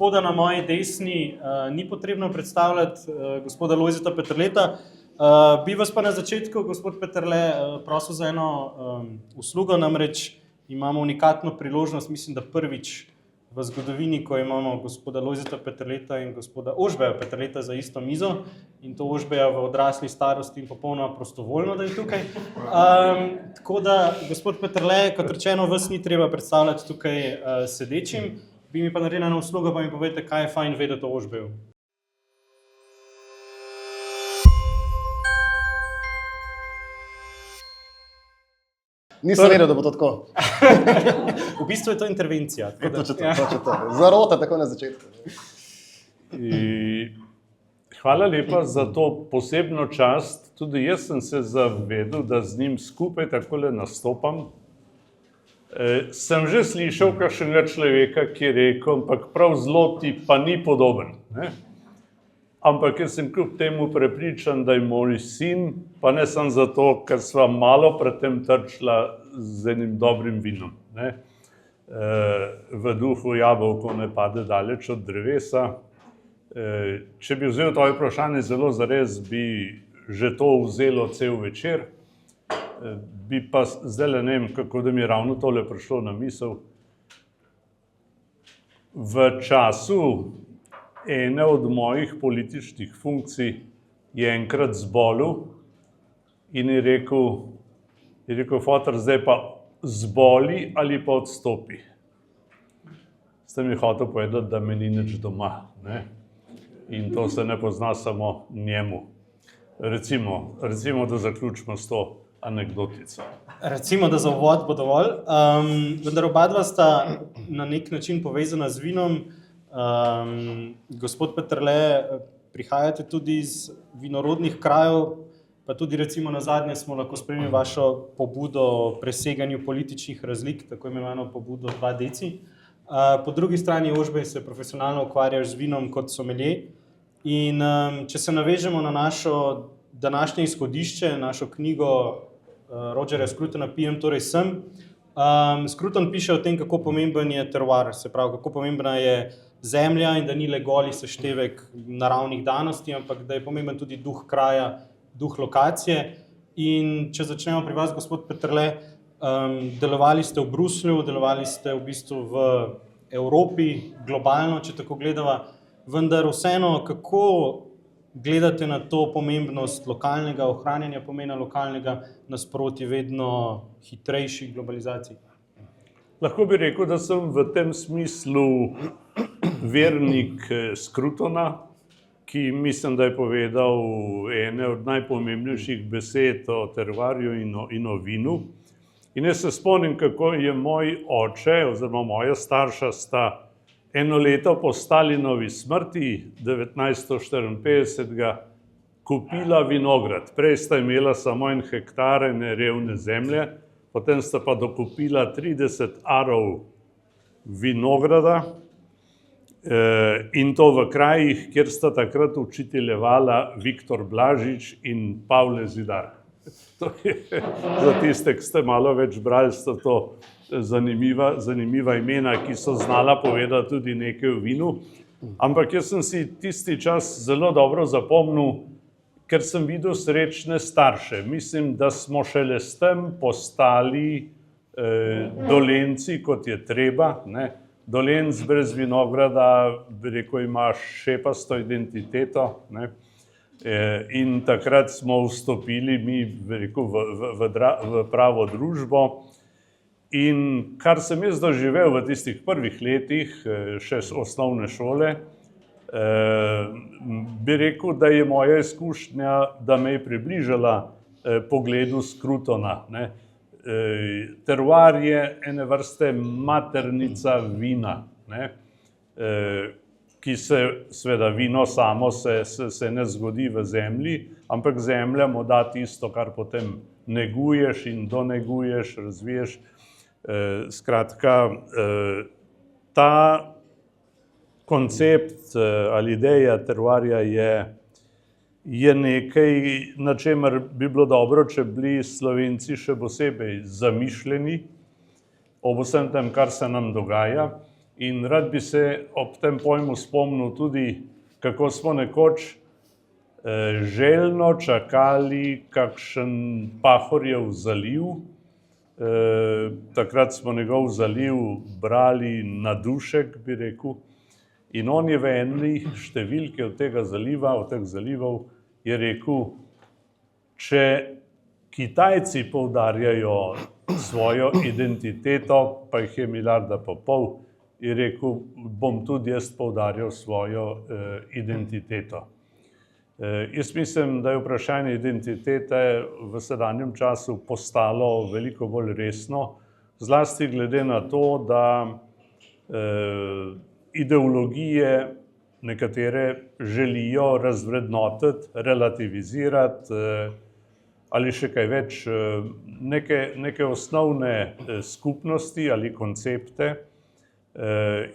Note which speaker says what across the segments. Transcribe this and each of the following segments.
Speaker 1: gospoda na moji desni ni potrebno predstavljati, gospoda Lojzeta Peterleta. Bi vas pa na začetku, gospod Peterle, prosil za eno uslugo, namreč imamo unikatno priložnost, mislim, da prvič v zgodovini, ko imamo gospoda Lojzeta Peterleta in gospoda Ožbeja Peterleta za isto mizo, in to Ožbeja v odrasli starosti in popolnoma prostovoljno, da je tukaj. Tako da, gospod Peterle, kot rečeno, vas ni treba predstavljati tukaj sedečim, bi mi pa naredili eno uslugo, pa mi povejte, kaj je fajn vedeti o Ožbeju.
Speaker 2: Nisem vedel, da bo to tako.
Speaker 1: V bistvu je to intervencija.
Speaker 2: Točno. Zarota tako na začetku.
Speaker 3: Hvala lepa za to posebno čast. Tudi jaz sem se zavedel, da z njim skupaj takole nastopam. Sem že slišal kakšnega človeka, ki je rekel, ampak prav zelo ti pa ni podoben. Ne? Ampak jaz sem kljub temu prepričan, da je moj sin, pa ne samo zato, ker sva malo predtem trčila z enim dobrim vinom. Ne? V duhu jabolko ne pade daleč od drevesa. Če bi vzel to vprašanje zelo zares, bi že to vzelo cel večer. Bi pa zdaj ne vem, kako da mi je ravno tole prišlo na misel. V času ene od mojih političnih funkcij je enkrat zbolel in je rekel, foter, zdaj pa zboli ali pa odstopi. S tem je hotel povedati, da me ni nič doma. Ne? In to se ne pozna samo njemu. Recimo, da zaključimo s to anekdotico.
Speaker 1: Recimo, da za uvod bo dovolj. Vendar oba dva sta na nek način povezana z vinom. Gospod Peterle, prihajate tudi iz vinorodnih krajev, pa tudi recimo nazadnje smo lahko spremljali vašo pobudo o preseganju političnih razlik, tako imenovano pobudo 2 deci. Po drugi strani, Ožbej, se profesionalno ukvarjaš z vinom kot sommelier. In če se navežemo na našo današnje izhodišče, našo knjigo Rogerja Scrutona Pijem, torej sem, Scruton piše o tem, kako pomemben je terroir, se pravi, kako pomembna je zemlja in da ni le goli seštevek naravnih danosti, ampak da je pomemben tudi duh kraja, duh lokacije. In če začnemo pri vas, gospod Peterle, delovali ste v Bruslju, delovali ste v bistvu v Evropi, globalno, če tako gledava, vendar vseeno, kako gledate na to pomembnost lokalnega, ohranjanja pomena lokalnega nasproti vedno hitrejši globalizaciji?
Speaker 3: Lahko bi rekel, da sem v tem smislu vernik Scrutona, ki mislim, da je povedal ene od najpomembnejših besed o terroirju in o vinu. In jaz se spomnim, kako je moj oče oziroma moja starša sta eno leto po Stalinovi smrti, 1954, kupila vinograd. Prej sta imela samo 1 hektar nerevne zemlje, potem sta pa dokupila 30 arov vinograda in to v krajih, kjer sta takrat učiteljevala Viktor Blažič in Pavle Zidar. To je, za tiste, ki ste malo več brali, sta to zanimiva imena, ki so znala povedati tudi nekaj o vinu. Ampak jaz sem si tisti čas zelo dobro zapomnil, ker sem videl srečne starše. Mislim, da smo šele s tem postali Dolenci, kot je treba. Ne? Dolenc brez vinograda, bi rekel, ima šepasto identiteto. Ne? In takrat smo vstopili mi, bi rekel, v pravo družbo. In kar sem jaz doživel v tistih prvih letih, še osnovne šole, bi rekel, da je moja izkušnja, da me je približala pogledu Scrutona. Ne? Terroir je ene vrste maternica vina, ne? Ki se, seveda, vino samo se ne zgodi v zemlji, ampak zemlja mu da tisto, kar potem neguješ in doneguješ, razviješ. Skratka, ta koncept ali ideja terroirja je nekaj, na čemer bi bilo dobro, če bili Slovenci še posebej zamišljeni ob vsem tem, kar se nam dogaja. In rad bi se ob tem pojmu spomnil tudi, kako smo nekoč željno čakali kakšen Pahorjev zaliv. Takrat smo njegov zaliv brali na dušek, bi rekel. In on je v eni številki od tega zaliva, od teh zalivov, je rekel, če Kitajci poudarjajo svojo identiteto, pa jih je 1,5 milijarde, je rekel, bom tudi jaz poudarjal svojo identiteto. Jaz mislim, da je vprašanje identitete v sedanjem času postalo veliko bolj resno, zlasti glede na to, da ideologije nekatere želijo razvrednotiti, relativizirati ali še kaj več, neke osnovne skupnosti ali koncepte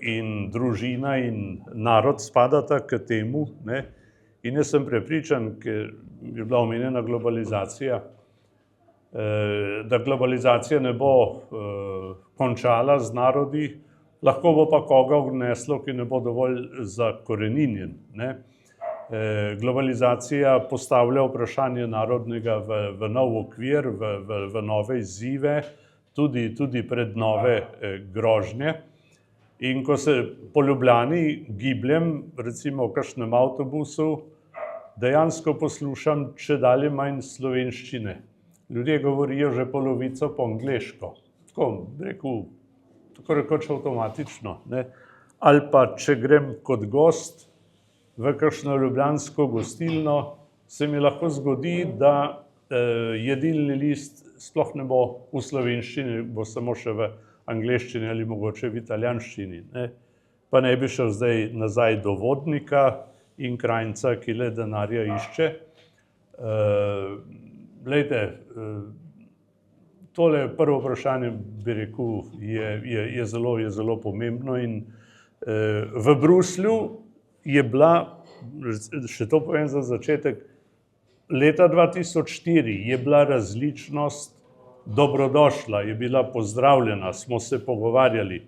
Speaker 3: in družina in narod spadata k temu, ne. In jaz sem prepričan, ker je bila omenjena globalizacija, da globalizacija ne bo končala z narodi, lahko bo pa koga odneslo, ki ne bo dovolj zakoreninjen, ne. Globalizacija postavlja vprašanje narodnega v nov okvir, v nove izzive, tudi pred nove grožnje. In ko se po Ljubljani gibljem, recimo v kakšnem avtobusu, dejansko poslušam čedalje manj slovenščine. Ljudje govorijo že polovico po angleško. Tako, rekel, tako rekoč avtomatično, ne. Ali pa, če grem kot gost v kakšno ljubljansko gostilno, se mi lahko zgodi, da jedilni list sploh ne bo v slovenščini, bo samo še v angleščini ali mogoče v italijanščini, ne. Pa ne bi šel zdaj nazaj do Vodnika in Krajnca, ki le denarja išče. Glejte, tole prvo vprašanje, bi rekel, je zelo pomembno in v Bruslju je bila, še to povem za začetek, leta 2004 je bila različnost dobrodošla, je bila pozdravljena, smo se pogovarjali.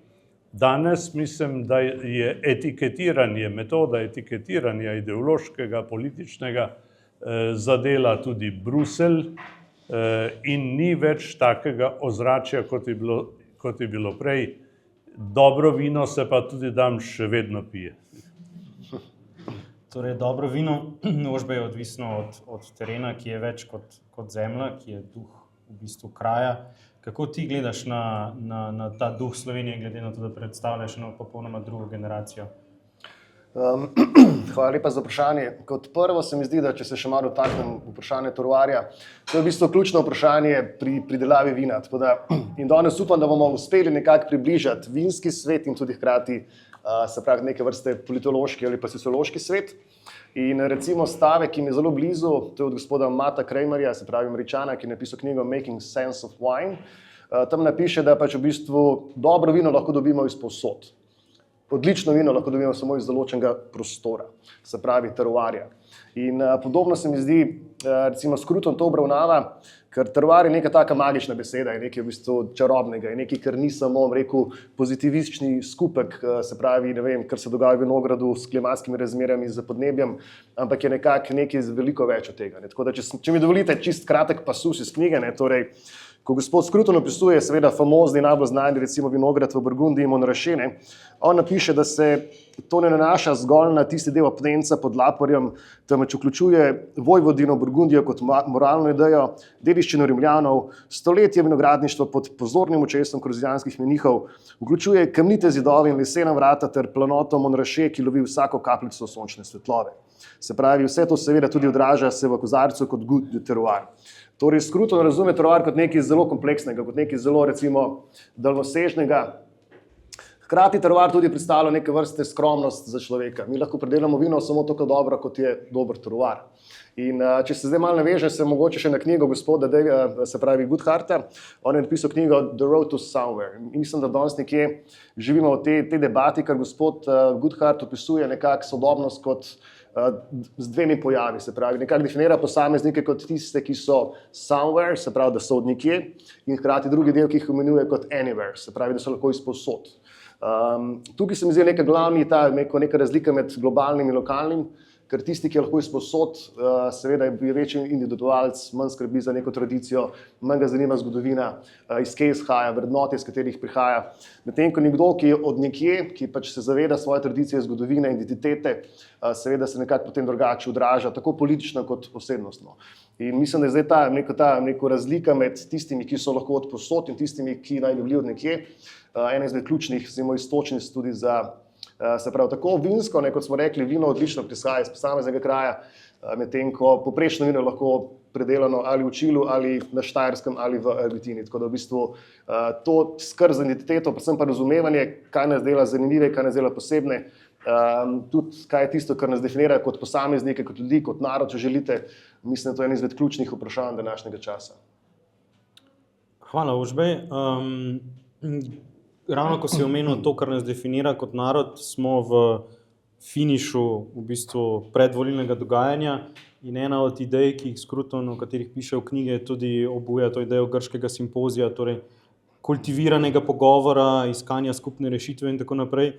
Speaker 3: Danes mislim, da je etiketiranje, metoda etiketiranja ideološkega, političnega zadela tudi Bruselj in ni več takega ozračja, kot je bilo prej. Dobro vino se pa tudi tam še vedno pije.
Speaker 1: Torej, dobro vino naložbe je odvisno od terena, ki je več kot zemlja, ki je duh v bistvu kraja. Kako ti gledaš na ta duh Slovenije, glede na to, da predstavljaš eno popolnoma drugo generacijo?
Speaker 2: Hvala lepa za vprašanje. Kot prvo se mi zdi, da če se še malo dotaknem vprašanja Torvarja, to je v bistvu ključno vprašanje pri pridelavi vina. In danes upam, da bomo uspeli nekako približati vinski svet in tudi hkrati se pravi neke vrste politološki ali pa sociološki svet. In recimo stavek, ki mi je zelo blizu, to je od gospoda Matta Kramerja, se pravi Američana, ki je napisal knjigo Making Sense of Wine. Tam napiše, da pač v bistvu dobro vino lahko dobimo iz povsod. Odlično vino lahko dobimo samo iz določenega prostora, se pravi terovarja. In podobno se mi zdi, recimo Scruton to obravnava, ker terovar je neka taka magična beseda, je nekaj v bistvu čarobnega, je nekaj, kar ni samo, rekel, pozitivistični skupek, se pravi, ne vem, kar se dogaja v vinogradu s klimatskimi razmerami, z podnebjem, ampak je nekaj veliko več od tega. Tako da, če mi dovolite čist kratek pasus iz knjige, torej, ko gospod Scruton opisuje seveda famozni najbolj znani recimo vinograd v Burgundiji Montrachet, on napiše, da se to ne nanaša zgolj na tisti del apnenca pod Laporjem, temveč vključuje Vojvodino Burgundijo kot moralno idejo, dediščino Rimljanov, stoletje vinogradništva pod pozornim očesom kruzijanskih menihov, vključuje kamnite zidove in lesena vrata ter planoto Montrachet, ki lovi vsako kapljico sončne svetlobe. Se pravi, vse to seveda tudi odraža se v kozarcu kot gut de terroir. Torej, Scruton razume terroir kot nekaj zelo kompleksnega, kot nekaj zelo, recimo, daljnosežnega. Hkrati terroir tudi predstavlja neke vrste skromnost za človeka. Mi lahko pridelamo vino samo tako dobro, kot je dober terroir. In če se zdaj malo naveže, se mogoče še na knjigo gospoda, se pravi Goodharta, on je napisal knjigo The Road to Somewhere. In mislim, da danes nekje živimo v tej debati, ker gospod Goodhart opisuje nekako sodobnost kot z dvemi pojavi, se pravi, nekako definira posameznike kot tiste, ki so somewhere, se pravi, da so od nikje, in hkrati drugi del, ki jih imenuje kot anywhere, se pravi, da so lahko izpovsod. Tukaj se mi zdi neka razlika med globalnim in lokalnim, ker tisti, ki je lahko izposod, seveda je večji individualc, manj skrbi za neko tradicijo, manj ga zanima zgodovina, iz kje izhaja, vrednote, iz katerih prihaja. Medtem ko nekdo, ki je od nekje, ki pač se zaveda svoje tradicije, zgodovine, identitete, seveda se nekako potem drugače odraža, tako politično kot osebnostno. In mislim, da je zdaj neka razlika med tistimi, ki so lahko od posod in tistimi, ki naj bi bili od nekje, ena izmed ključnih istočnic tudi za, se pravi, tako vinsko, kot smo rekli, vino odlično prihaja iz posameznega kraja, medtem ko poprečno vino je lahko predelano ali v Čilu, ali na Štajerskem, ali v Argentini. Tako da v bistvu to skrb za identiteto, predvsem pa razumevanje, kaj nas dela zanimive, kaj nas dela posebne, tudi kaj je tisto, kar nas definira kot posameznike, kot ljudi, kot narod, če želite, mislim, da to je eno izmed ključnih vprašanj današnjega časa.
Speaker 1: Hvala, Uroš. Ravno ko si omenil to, kar nas definira kot narod, smo v finišu v bistvu predvolilnega dogajanja in ena od idej, ki jih Scruton, o katerih piše v knjige, tudi obuja to idejo grškega simpozija, torej kultiviranega pogovora, iskanja skupne rešitve in tako naprej.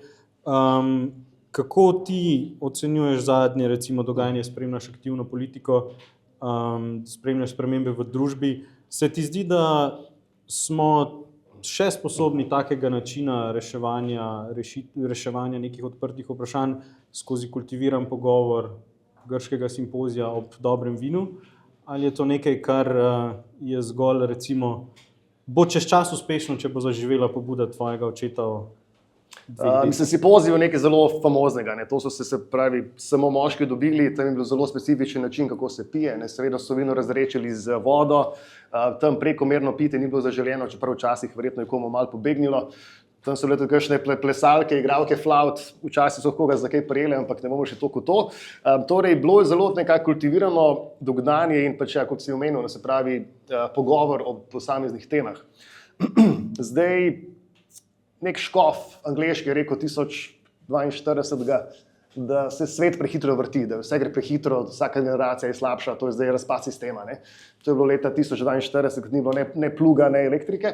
Speaker 1: Kako ti ocenjuješ zadnje, recimo, dogajanje, spremljaš aktivno politiko, spremljaš spremembe v družbi? Se ti zdi, da smo še sposobni takega načina reševanja nekih odprtih vprašanj skozi kultiviran pogovor grškega simpozija ob dobrem vinu? Ali je to nekaj, kar je zgolj, recimo, bo čez čas uspešno, če bo zaživela pobuda tvojega očeta?
Speaker 2: Mislim, simpozij je nekaj zelo famoznega. To so se pravi samo moški dobili, tam je bil zelo specifičen način, kako se pije. Seveda so vino razrečili z vodo, tam prekomerno pitje ni bilo zaželeno, čeprav včasih verjetno je komu malo pobegnilo. Tam so bile tudi kakšne plesalke, igralke flavt, včasih so koga za kaj prijeli, ampak ne bomo še toliko to. Torej, bilo je zelo nekako kultivirano dognanje in pač, kot si omenil, se pravi pogovor o posameznih temah. Zdaj, nek škof angleški je rekel 1042, da se svet prehitro vrti, da vse gre prehitro, vsaka generacija je slabša, to je zdaj razpad sistema. To je bilo leta 1042, ko ni bilo ne pluga, ne elektrike.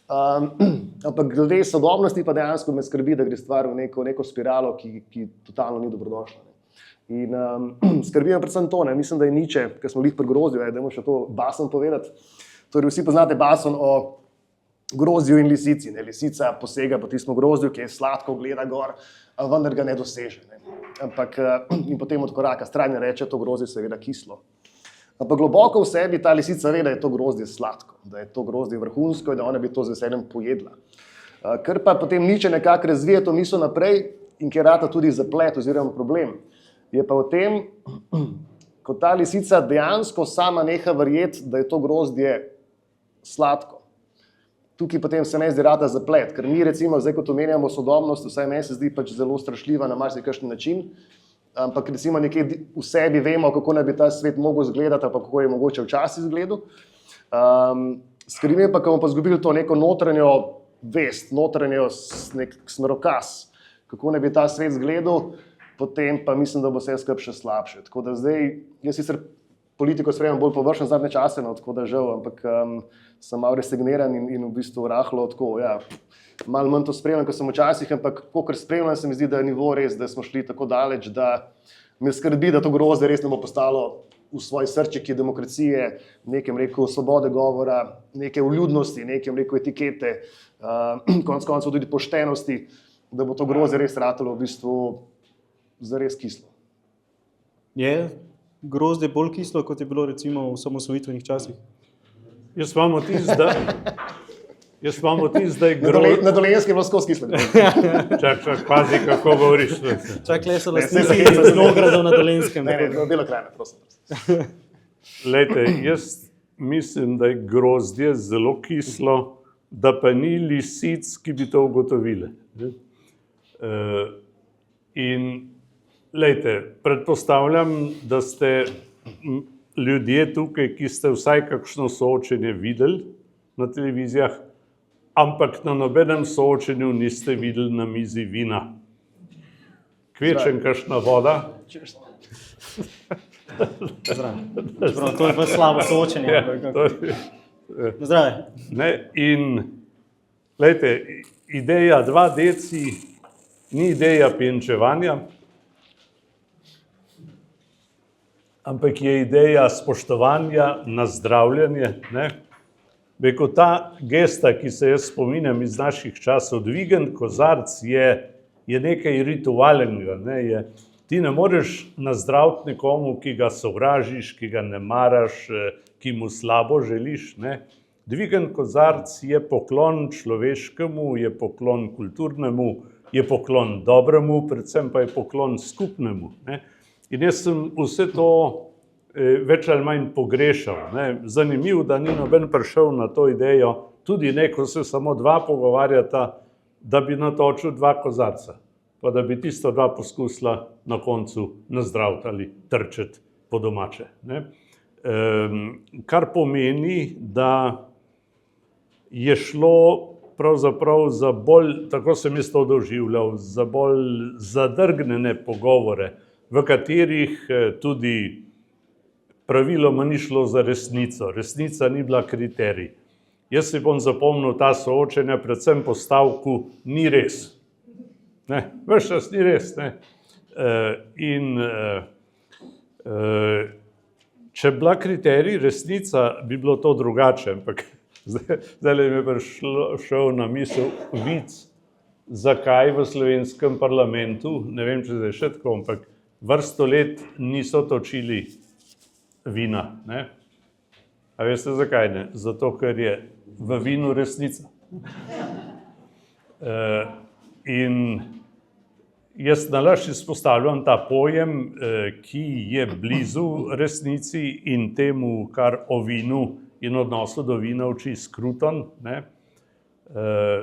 Speaker 2: Ampak glede sodobnosti pa dejansko me skrbi, da gre stvar v neko spiralo, ki totalno ni dobrodošla. In skrbi me predvsem to, mislim, da je Nietzsche, ker smo lih pri grozdju, da moramo še to bason povedati. Torej, vsi poznate bason o grozdju in lisici. Lisica posega po tistem grozdju, ki je sladko, gleda gor, vendar ga ne doseže. In potem odkoraka stran in reče, to grozdje je seveda kislo. Ampak globoko v sebi ta lisica ve, da je to grozdje sladko, da je to grozdje vrhunsko in da ona bi to z veseljem pojedla. Ker pa potem Nietzsche nekako razvije to misel naprej in ker rata tudi zaplet oziroma problem, je pa v tem, ko ta lisica dejansko sama neha verjeti, da je to grozdje sladko. Tukaj potem se meni zdi rata zaplet, ker mi recimo zdaj, kot omenjamo sodobnost, vsaj meni se zdi pač zelo strašljiva na marsikakšen način, ampak recimo nekje v sebi vemo, kako naj bi ta svet mogel izgledati, pa kako je mogoče včasih izgledal. Skrbi me pa, ko bomo pa izgubili to neko notranjo vest, notranjo nek smerokaz, kako naj bi ta svet izgledal, potem pa mislim, da bo vse skupaj še slabše. Tako da zdaj, jaz sicer politiko spremljam bolj površno zadnje čase, tako da žal, ampak sem malo resigniran in v bistvu rahlo tako, malo manj to spremljam, kot sem včasih, ampak kakor spremljam, se mi zdi, da je nivo res, da smo šli tako daleč, da me skrbi, da to grozdje res ne bo postalo v svoji srčiki demokracije, nekem rekel svobode govora, neke vljudnosti, nekem rekel etikete, konec koncev tudi poštenosti, da bo to grozdje res ratalo v bistvu zares kislo.
Speaker 1: Je grozdje bolj kislo, kot je bilo recimo v osamosvojitvenih časih?
Speaker 3: Jaz imam vtis, da je grozdje...
Speaker 2: Na Dolenjskem je bilo skozi kislo.
Speaker 3: Čak, pazi, kako govoriš.
Speaker 1: Čak, le so lastniki z Novgradov na Dolenjskem.
Speaker 2: Ne, Belo krajina, prosim.
Speaker 3: Lejte, jaz mislim, da je grozdje zelo kislo, da pa ni lisic, ki bi to ugotovile. In lejte, predpostavljam, da ste ljudje tukaj, ki ste vsaj kakšno soočenje videli na televizijah, ampak na nobenem soočenju niste videli na mizi vina. Kvečem kakšna voda.
Speaker 1: To je pa slabo soočenje. Zdrave.
Speaker 3: In Glejte, ideja 2 deci ni ideja penčevanja, ampak je ideja spoštovanja, nazdravljanje. Beko, ta gesta, ki se jaz spominjam iz naših časov, dvigen kozarc je nekaj ritualnega. Ti ne moreš nazdraviti nekomu, ki ga sovražiš, ki ga ne maraš, ki mu slabo želiš. Dvigen kozarc je poklon človeškemu, je poklon kulturnemu, je poklon dobremu, predvsem pa je poklon skupnemu. In jaz sem vse to več ali manj pogrešal. Zanimivo, da ni noben prišel na to idejo, tudi ne, ko se samo 2 pogovarjata, da bi natočil 2 kozarca, pa da bi tisto 2 poskusila na koncu nazdraviti ali trčeti po domače. Kar pomeni, da je šlo pravzaprav za bolj, tako sem jaz to doživljal, za bolj zadrgnjene pogovore, v katerih tudi praviloma ni šlo za resnico. Resnica ni bila kriterij. Jaz si bom zapomnil ta soočenja predvsem po stavku ni res. Ves čas ni res. Če bila kriterij resnica, bi bilo to drugače, ampak zdaj mi je prišel na misel vic, zakaj v slovenskem parlamentu, ne vem, če zdaj še tako, ampak vrsto let niso točili vina. A veste zakaj ne? Zato, ker je v vinu resnica. In jaz nalašč izpostavljam ta pojem, ki je blizu resnici in temu, kar o vinu in odnosu do vina uči Scruton.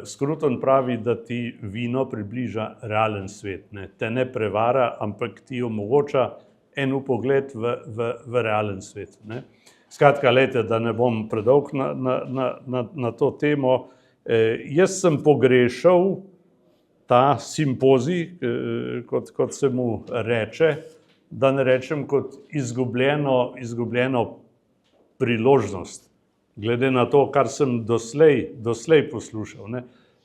Speaker 3: Scruton pravi, da ti vino približa realen svet. Te ne prevara, ampak ti omogoča en vpogled v realen svet. Skratka, lejte, da ne bom predolg na to temo. Jaz sem pogrešal ta simpozij, kot se mu reče, da ne rečem kot izgubljeno priložnost, glede na to, kar sem doslej poslušal.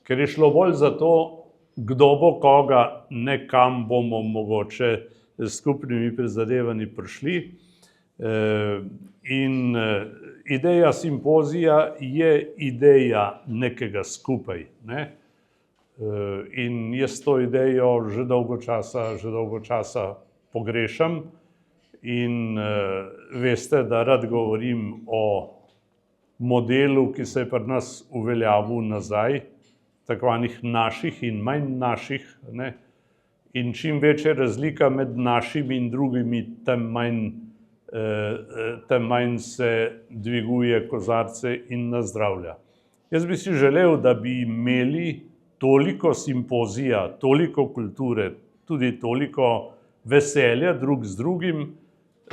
Speaker 3: Ker je šlo bolj za to, kdo bo koga, ne kam bomo mogoče s skupnimi prizadevanji prišli. In ideja simpozija je ideja nekega skupaj. In jaz to idejo že dolgo časa pogrešam. In veste, da rad govorim o modelu, ki se je pri nas uveljavil nazaj, tako naših in manj naših. In čim večja razlika med našimi in drugimi, tem manj se dviguje kozarce in nazdravlja. Jaz bi si želel, da bi imeli toliko simpozija, toliko kulture, tudi toliko veselja drug z drugim,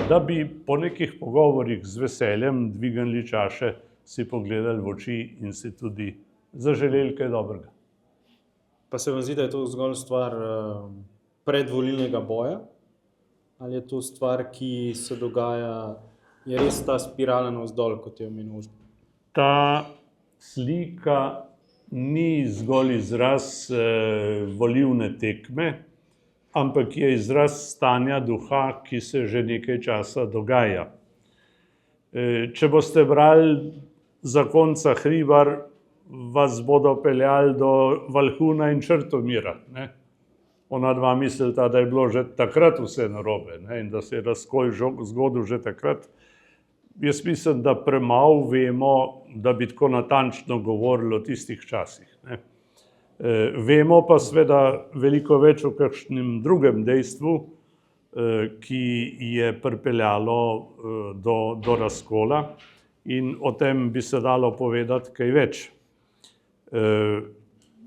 Speaker 3: da bi po nekih pogovorih z veseljem dvignili čaše, si pogledali v oči in si tudi zaželeli kaj dobrega.
Speaker 1: Pa se vam zdi, da je to zgolj stvar predvolilnega boja? Ali je to stvar, ki se dogaja, je res ta spirala navzdol, kot je omenil Užba?
Speaker 3: Ta slika ni zgolj izraz volilne tekme, ampak je izraz stanja duha, ki se že nekaj časa dogaja. Če boste brali zakonca Hribar, vas bodo peljali do Valhuna in Črtomira. Ona dva mislita, da je bilo že takrat vse narobe in da se je razkol zgodil že takrat. Jaz mislim, da premalo vemo, da bi tako natančno govorili o tistih časih. Vemo pa seveda veliko več o kakšnem drugem dejstvu, ki je pripeljalo do razkola, in o tem bi se dalo povedati kaj več.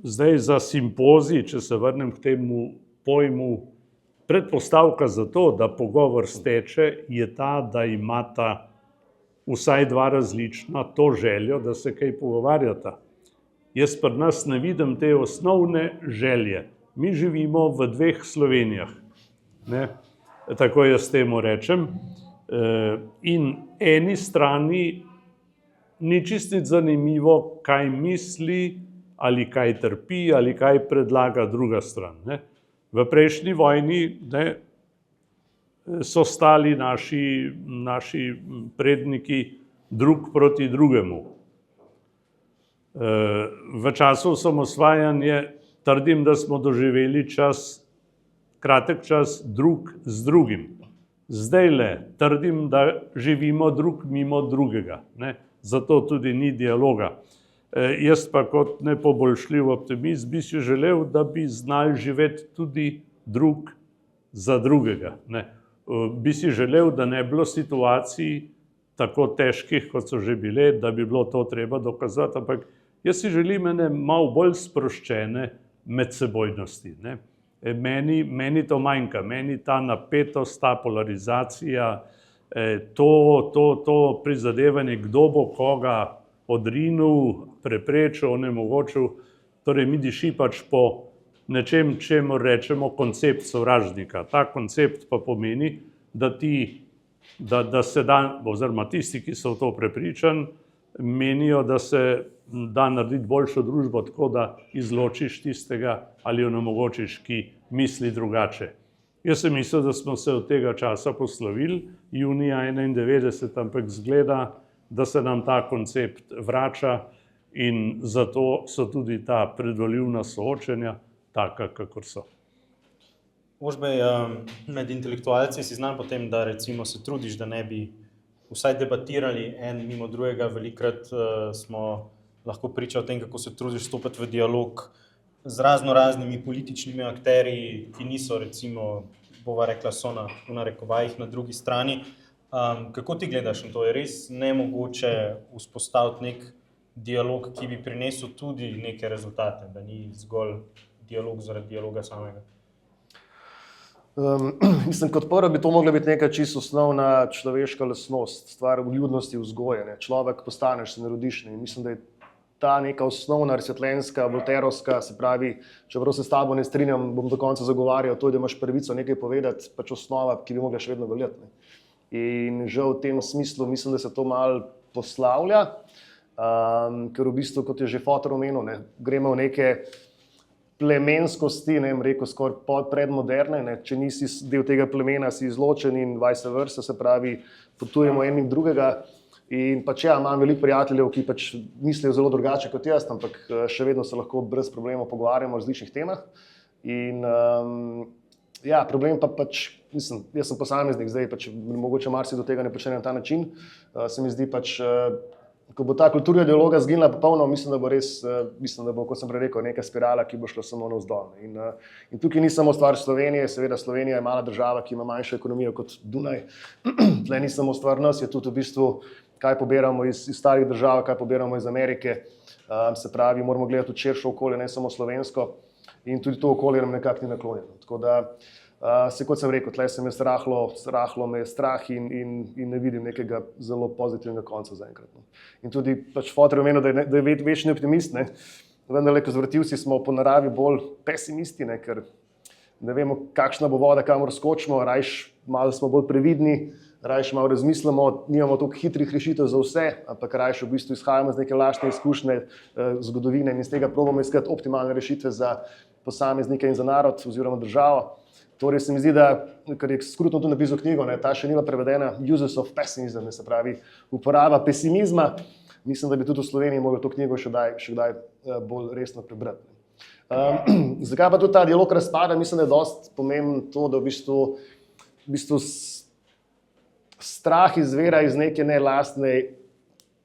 Speaker 3: Zdaj za simpozij, če se vrnem k temu pojmu, predpostavka za to, da pogovor steče, je ta, da imata vsaj 2 različna to željo, da se kaj pogovarjata. Jaz pri nas ne vidim te osnovne želje. Mi živimo v 2 Slovenijah. Tako jaz temu rečem. In eni strani ni čisto zanimivo, kaj misli ali kaj trpi, ali kaj predlaga druga stran. Ne. V prejšnji vojni so stali naši predniki drug proti drugemu. V času osamosvajanja trdim, da smo doživeli kratek čas drug z drugim. Zdajle trdim, da živimo drug mimo drugega, ne? Zato tudi ni dialoga. Jaz pa kot nepoboljšljiv optimist bi si želel, da bi znali živeti tudi drug za drugega. Ne? Bi si želel, da ne bi bilo situacij tako težkih, kot so že bile, da bi bilo to treba dokazati, ampak jaz si želim ene malo bolj sproščene medsebojnosti. Ne? Meni to manjka, meni ta napetost, ta polarizacija, to prizadevanje, kdo bo koga odrinil, preprečil, onemogočil, torej mi diši pač po nečem, čemu rečemo koncept sovražnika. Ta koncept pa pomeni, da se da, oziroma tisti, ki so v to prepričani, menijo, da se da narediti boljšo družbo tako, da izločiš tistega ali onemogočiš, ki misli drugače. Jaz sem mislil, da smo se od tega časa poslovili, junija 1991, ampak zgleda, da se nam ta koncept vrača in zato so tudi ta predvolilna soočenja taka, kakor so.
Speaker 1: Ožbej, med intelektualci si znan po tem, da recimo se trudiš, da ne bi vsaj debatirali en mimo drugega. Velikokrat smo lahko priča o tem, kako se trudiš stopiti v dialog z raznimi političnimi akterji, ki niso recimo, bova rekla, so na narekovajih na drugi strani. Kako ti gledaš na to? Je res nemogoče vzpostaviti nek dialog, ki bi prinesel tudi neke rezultate, da ni zgolj dialog zaradi dialoga samega?
Speaker 2: Mislim, kot prvo bi to mogla biti neka čisto osnovna človeška lastnost, stvar vljudnosti, vzgoje. Ne. Človek postaneš, se ne rodiš. Ne. Mislim, da je ta neka osnovna razsvetljenska, volterovska, se pravi, čeprav se s tabo ne strinjam, bom do konca zagovarjal to, da imaš pravico nekaj povedati, pač osnova, ki bi mogla še vedno veljati. Ne. In žal v tem smislu mislim, da se to malo poslavlja, ker v bistvu, kot je že Fotor omenil, ne, gremo v neke plemenskosti, ne vem, rekel skoraj predmoderne, ne, če nisi del tega plemena, si izločen in vice versa, se pravi, potujemo enim drugega. In pač ja, imam veliko prijateljev, ki pač mislijo zelo drugače kot jaz, ampak še vedno se lahko brez problemov pogovarjamo o različnih temah. In ja, problem pa pač, mislim, jaz sem posameznik, zdaj pač mogoče marsikdo tega ne počne na ta način, se mi zdi pač, ko bo ta kultura dialoga zginila popolno, mislim, da bo res, kot sem prej rekel, neka spirala, ki bo šla samo navzdol. In tukaj ni samo stvar Slovenije, seveda Slovenija je mala država, ki ima manjšo ekonomijo kot Dunaj. Tle ni samo stvar nas, je tudi v bistvu, kaj pobiramo iz starih držav, kaj pobiramo iz Amerike. Se pravi, moramo gledati tudi širše okolje, ne samo slovensko. In tudi to okolje nam nekako ni naklonjeno. Tako da, kot sem rekel, tle se me rahlo me je strah in ne vidim nekega zelo pozitivnega konca zaenkrat. In tudi pač Fotor je omenil, da je večni optimist, ne. Vendar, konzervativci smo po naravi bolj pesimisti, ne, ker ne vemo, kakšna bo voda, kamor skočimo, rajš malo smo bolj previdni, rajš malo razmislimo, nimamo toliko hitrih rešitev za vse, ampak rajš v bistvu izhajamo z neke lastne izkušnje zgodovine in iz tega probamo iskati optimalne rešitve za posameznike in za narod oziroma državo. Torej se mi zdi, da, ker je Scruton tu napisal knjigo, ne, ta še ni bila prevedena, Uses of Pessimism, se pravi uporaba pesimizma, mislim, da bi tudi v Sloveniji mogli to knjigo še kdaj bolj resno prebrati. Zakaj pa tudi ta dialog razpada? Mislim, da je dosti pomembno to, da v bistvu strah izvira iz neke nelastne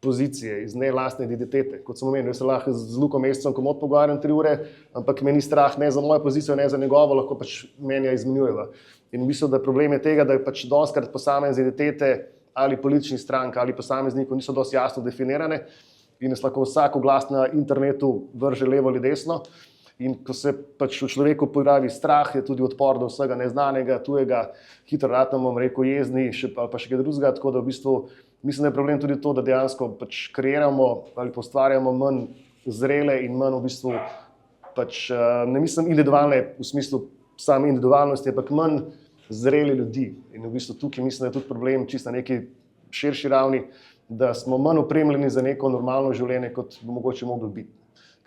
Speaker 2: pozicije, iz nelastne identitete. Kot sem omenil, jaz se lahko z Lukom Mesecem komot pogovarjam 3 ure, ampak me ni strah ne za mojo pozicijo, ne za njegovo, lahko pač menja izmenjujeva. In v bistvu, da problem je tega, da je pač dostikrat posamezne identitete ali političnih strank ali posameznikov niso dosti jasno definirane in se lahko vsak glas na internetu vrže levo ali desno. In ko se pač v človeku pojavi strah, je tudi odpor do vsega neznanega, tujega, hitro ratamo, bom rekel, jezni ali pa še kaj drugega, tako da v bistvu mislim, da je problem tudi to, da dejansko pač kreiramo ali postvarjamo manj zrele in manj v bistvu pač, ne mislim individualne v smislu same individualnosti, ampak manj zreli ljudi. In v bistvu tukaj mislim, da je tudi problem čisto na neki širši ravni, da smo manj opremljeni za neko normalno življenje, kot bi mogoče mogli biti.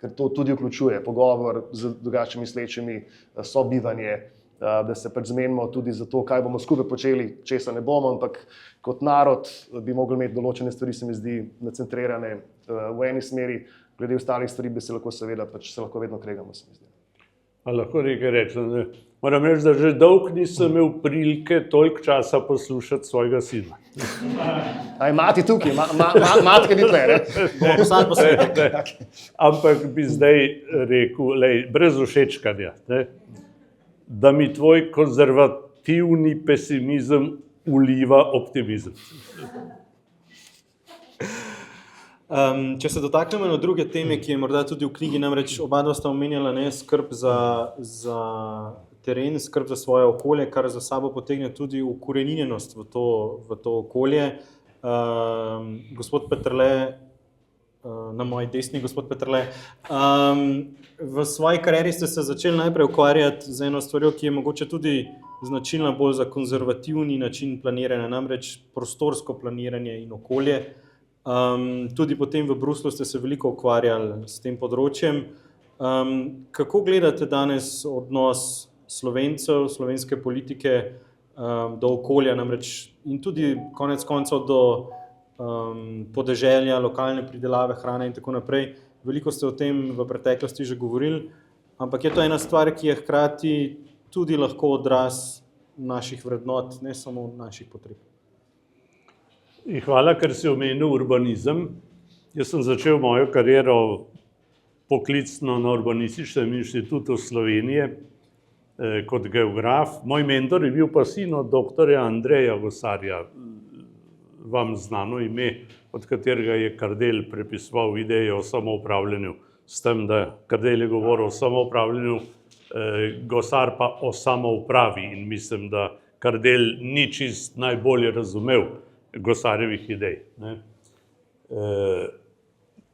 Speaker 2: ker to tudi vključuje pogovor z drugače mislečimi, sobivanje, da se pač zmenimo tudi za to, kaj bomo skupaj počeli, česa ne bomo, ampak kot narod bi mogli imeti določene stvari, se mi zdi, nacentrirane v eni smeri, glede ostalih stvari bi se lahko seveda pač se lahko vedno kregamo, se mi zdi.
Speaker 3: A lahko nekaj rečem? Moram reči, da že dolgo nisem imel prilike toliko časa poslušati svojega sina.
Speaker 2: Aj mati tukaj, matka ni tle, ne?
Speaker 1: Vsak posebej.
Speaker 3: Ampak bi zdaj rekel, lej, brez všečkanja, ne, da mi tvoj konzervativni pesimizem vliva optimizem.
Speaker 1: Če se dotaknemo eno druge teme, ki je morda tudi v knjigi, namreč oba dva sta omenjala skrb za teren, skrb za svoje okolje, kar za sabo potegne tudi ukoreninjenost v to okolje. Gospod Peterle, na moji desni, gospod Peterle, v svoji karieri ste se začeli najprej ukvarjati z eno stvarjo, ki je mogoče tudi značilna bolj za konzervativni način planiranja, namreč prostorsko planiranje in okolje. Tudi potem v Bruslju ste se veliko ukvarjali s tem področjem. Kako gledate danes odnos Slovencev, slovenske politike do okolja, namreč in tudi konec koncev do podeželja, lokalne pridelave hrane in tako naprej? Veliko ste o tem v preteklosti že govorili, ampak je to ena stvar, ki je hkrati tudi lahko odraz naših vrednot, ne samo naših potreb.
Speaker 3: Hvala, ker si omenil urbanizem. Jaz sem začel mojo kariero poklicno na Urbanističnem inštitutu Slovenije kot geograf. Moj mentor je bil pa sin od doktorja Andreja Gosarja, vam znano ime, od katerega je Kardelj prepisoval idejo o samoupravljanju, s tem, da Kardelj je govoril o samoupravljanju, Gosar pa o samoupravi, in mislim, da Kardelj ni čist najbolje razumel Gosarjevih idej.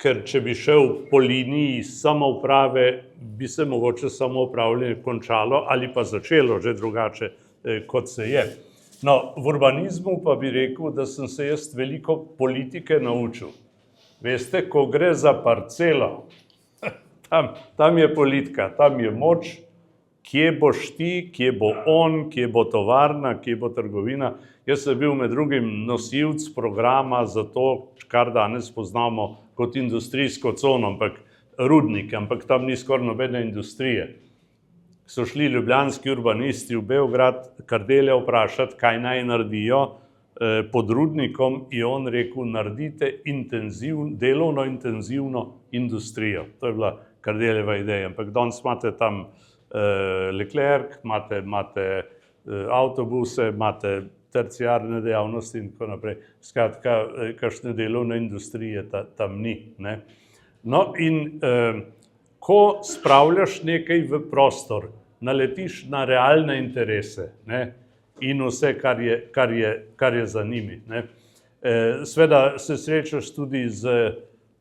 Speaker 3: Ker če bi šel po liniji samouprave, bi se mogoče samoupravljanje končalo ali pa začelo že drugače, kot se je. No, v urbanizmu pa bi rekel, da sem se jaz veliko politike naučil. Veste, ko gre za parcelo, tam je politika, tam je moč, kje boš ti, kje bo on, kje bo tovarna, kje bo trgovina. Jaz sem bil med drugim nosilec programa za to, kar danes poznamo kot industrijsko cono, ampak rudnike, ampak tam ni skoraj nobene industrije. So šli ljubljanski urbanisti v Beograd Kardelja vprašati, kaj naj naredijo pod rudnikom, in on rekel, naredite delovno intenzivno industrijo. To je bila Kardeljeva ideja, ampak danes imate tam Leclerc, imate avtobuse, imate terciarne dejavnosti in tako naprej. Skratka, kakšne delovne industrije tam ni, ne. No, in ko spravljaš nekaj v prostor, naletiš na realne interese, ne, in vse, kar je za njimi, ne. Seveda se srečaš tudi z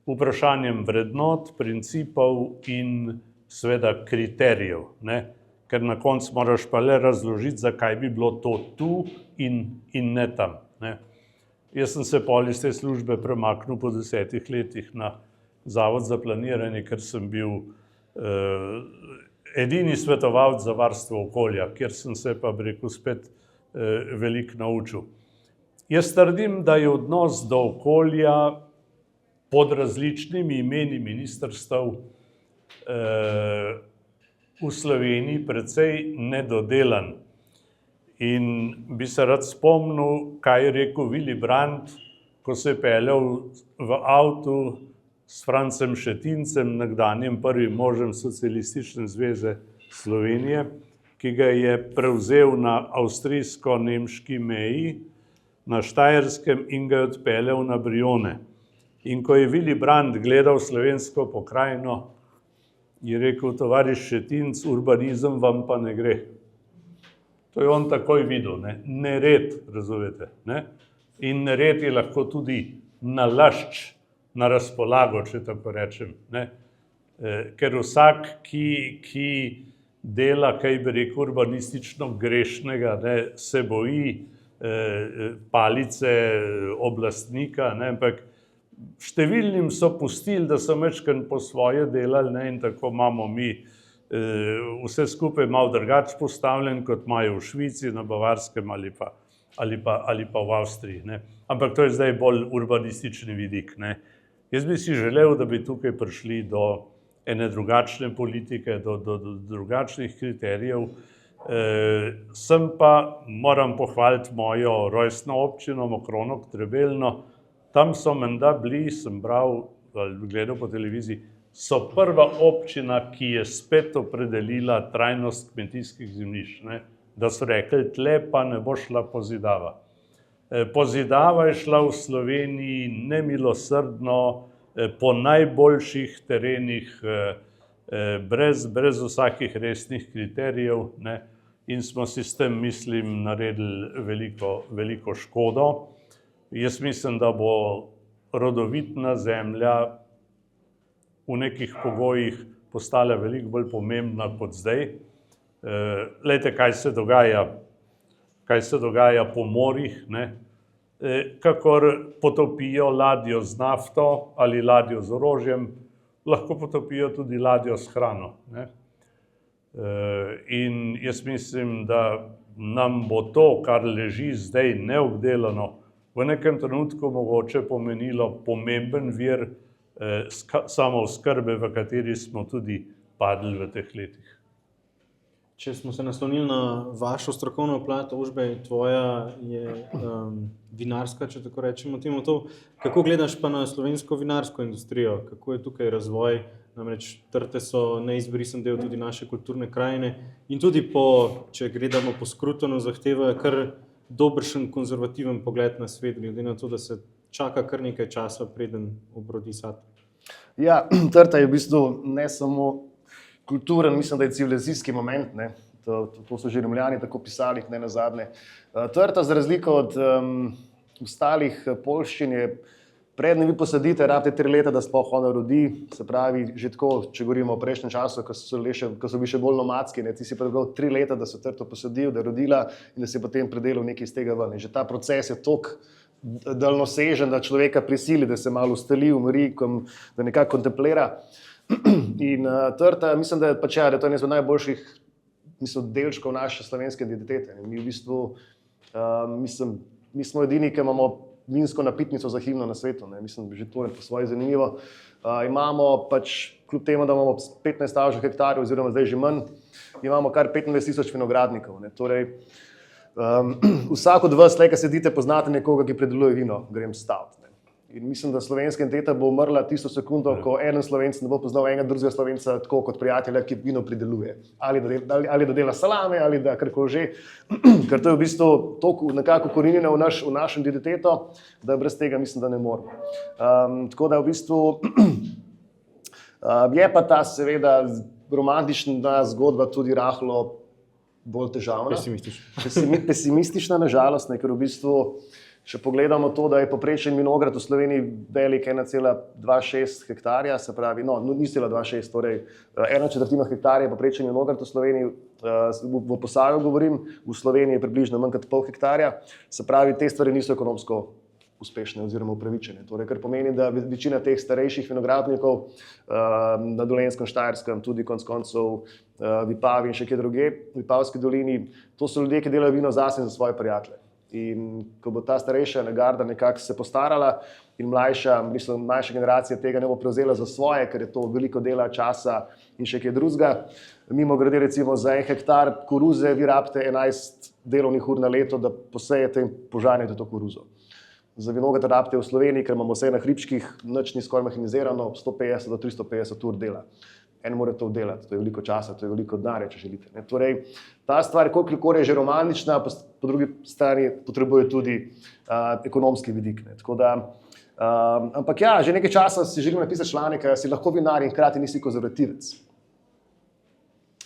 Speaker 3: vprašanjem vrednot, principov in seveda kriterijev, ne. Ker na koncu moraš pa le razložiti, zakaj bi bilo to tu in ne tam, ne. Jaz sem se pol iz te službe premaknil po 10 letih na Zavod za planiranje, ker sem bil edini svetovalec za varstvo okolja, kjer sem se pa, bi rekel, spet veliko naučil. Jaz trdim, da je odnos do okolja pod različnimi imeni ministrstev v Sloveniji precej nedodelan. In bi se rad spomnil, kaj je rekel Willy Brandt, ko se je peljal v avtu s Francem Šetincem, nekdanjim prvim možem Socialistične zveze Slovenije, ki ga je prevzel na avstrijsko-nemški meji na Štajerskem in ga je odpeljal na Brione. In ko je Willy Brandt gledal slovensko pokrajino, je rekel, tovariš Šetinc, urbanizem vam pa ne gre. To je on takoj videl, ne? Nered, razumete, ne? In nered je lahko tudi nalašč, na razpolago, če tako rečem, ne. Ker vsak, ki dela, kaj bi rekel, urbanistično grešnega, ne, se boji palice oblastnika, ne, ampak številnim so pustili, da so majčkeno po svoje delali, ne, in tako imamo mi vse skupaj malo drugače postavljen, kot imajo v Švici, na Bavarskem ali pa v Avstriji. Ne. Ampak to je zdaj bolj urbanistični vidik. Ne. Jaz bi si želel, da bi tukaj prišli do ene drugačne politike, do drugačnih kriterijev. Sem pa, moram pohvaliti mojo rojstno občino Mokronog, Trebelno. Tam so menda bili, sem bral ali gledal po televiziji, so prva občina, ki je spet opredelila trajnost kmetijskih zemljišč. Ne? Da so rekli, tle pa ne bo šla pozidava. Pozidava je šla v Sloveniji nemilosrdno, po najboljših terenih, brez vsakih resnih kriterijev, ne? In smo si s tem, mislim, naredili veliko škodo. Jaz mislim, da bo rodovitna zemlja v nekih pogojih postala veliko bolj pomembna kot zdaj. Glejte, kaj se dogaja po morjih, ne? Kakor potopijo ladjo z nafto ali ladjo z orožjem, lahko potopijo tudi ladjo s hrano. Ne? In jaz mislim, da nam bo to, kar leži zdaj neobdelano, v nekem trenutku mogoče pomenilo pomemben vir samooskrbe, v kateri smo tudi padli v teh letih.
Speaker 1: Če smo se naslonili na vašo strokovno plat, Ožbej, tvoja je vinarska, če tako rečemo temu to. Kako gledaš pa na slovensko vinarsko industrijo? Kako je tukaj razvoj? Namreč trte so neizbrisen del tudi naše kulturne krajine in tudi če gledamo po Scrutonu, zahtevajo kar dobršen konzervativen pogled na svet, glede na to, da se čaka kar nekaj časa, preden obrodi sad.
Speaker 2: Ja, trta je v bistvu ne samo kulturen, mislim, da je civilizacijski moment, ne? To so že Rimljani tako pisali, ne nazadnje. Trta, za razliko od ostalih poljščin, je prednji vi posadite, rabite 3 leta, da sploh ona rodi, se pravi, že tako, če govorimo o prejšnjem času, ko so bili še bolj nomadski, ne? Ti si prebral 3 leta, da so trto posadil, da je rodila in da si potem predelal nekaj iz tega ven. In že ta proces je toliko daljnosežen, da človeka prisili, da se malo ustali, umori, da nekako kontemplira. In trta, mislim, da je to eno izmed najboljših delčkov naše slovenske identitete. Mi v bistvu, mi smo edini, ki imamo vinsko napitnico za himno na svetu. Ne. Mislim, že to je po svoje zanimivo. Imamo pač, kljub temu, da imamo 15 hektarjev, oziroma zdaj že manj, imamo kar 25,000 vinogradnikov. Ne. Torej, vsak od vas, ki sedite, poznate nekoga, ki predeluje vino, grem staviti. In mislim, da slovenska identiteta bo umrla tisto sekundo, ko en Slovenc ne bo poznal enega drugega Slovenca tako kot prijatelja, ki vino prideluje. Ali da dela salame, ali da karkoli že. Ker to je v bistvu toliko nekako korenjeno v našo identiteto, da brez tega mislim, da ne moremo. Tako da v bistvu je pa ta seveda romantična zgodba tudi rahlo bolj težavna. Pesimistična, nažalost, ker v bistvu če pogledamo to, da je povprečen vinograd v Sloveniji velik 1,26 hektarja, se pravi, ni 1,26, torej 1/4 hektarja je povprečen vinograd v Sloveniji, v Posavju govorim, v Sloveniji je približno manj kot pol hektarja, se pravi, te stvari niso ekonomsko uspešne oziroma upravičene. Torej, kar pomeni, da večina teh starejših vinogradnikov na Dolenjskem, Štajerskem, tudi konec koncev Vipavi in še kje druge, v Vipavski dolini, to so ljudje, ki delajo vino zase in za svoje prijatelje. In ko bo ta starejša garda nekako se postarala in mlajša generacija tega ne bo prevzela za svoje, ker je to veliko dela, časa in še kaj drugega. Mimogrede, recimo za 1 hektar koruze vi rabite 11 delovnih ur na leto, da posejete in požanjete to koruzo. Za vinograd rabite v Sloveniji, ker imamo vse na hribčkih, nič ni skoraj mehanizirano, 150 do 350 ur dela. En mora to delati, to je veliko časa, to je veliko denarja, če želite. Ne. Torej, ta stvar, koliko je že romantična, po drugi strani potrebuje tudi ekonomski vidik. Ne. Tako da, ampak ja, že nekaj časa si želim napisati članek, si lahko vinar in hkrati nisi konzervativec.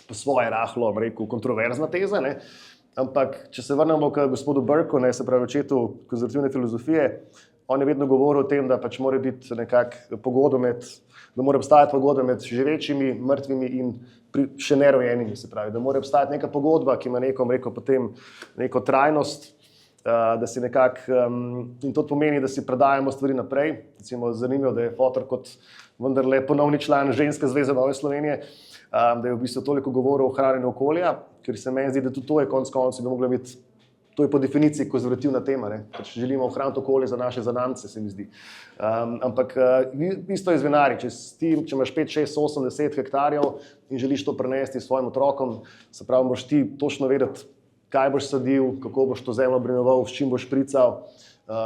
Speaker 2: Po svoje rahlo, rekel, kontroverzna teza, ne. Ampak če se vrnemo k gospodu Burkeu, ne, se pravi očetu konzervativne filozofije, on je vedno govoril o tem, da pač mora biti nekako da mora obstajati pogodba med živečimi, mrtvimi in še nerojenimi, se pravi, da mora obstajati neka pogodba, ki ima neko trajnost da si nekako, in to pomeni, da si predajamo stvari naprej. Recimo, zanimivo, da je Fotor kot vendarle ponovni član Ženske zveze Nove Slovenije, da je v bistvu toliko govoril o ohranjanju okolja, ker se meni zdi, da tudi to je konec koncev bi mogla biti, to je po definiciji konzervativna tema, ne? Pač želimo ohraniti okolje za naše zanamce, se mi zdi. Ampak isto je z vinarji, če imaš 5, 6, 8, 10 hektarjev in želiš to prenesti svojim otrokom, se pravi, moraš ti točno vedeti, kaj boš sadil, kako boš to zemljo obrenoval, s čim boš šprical.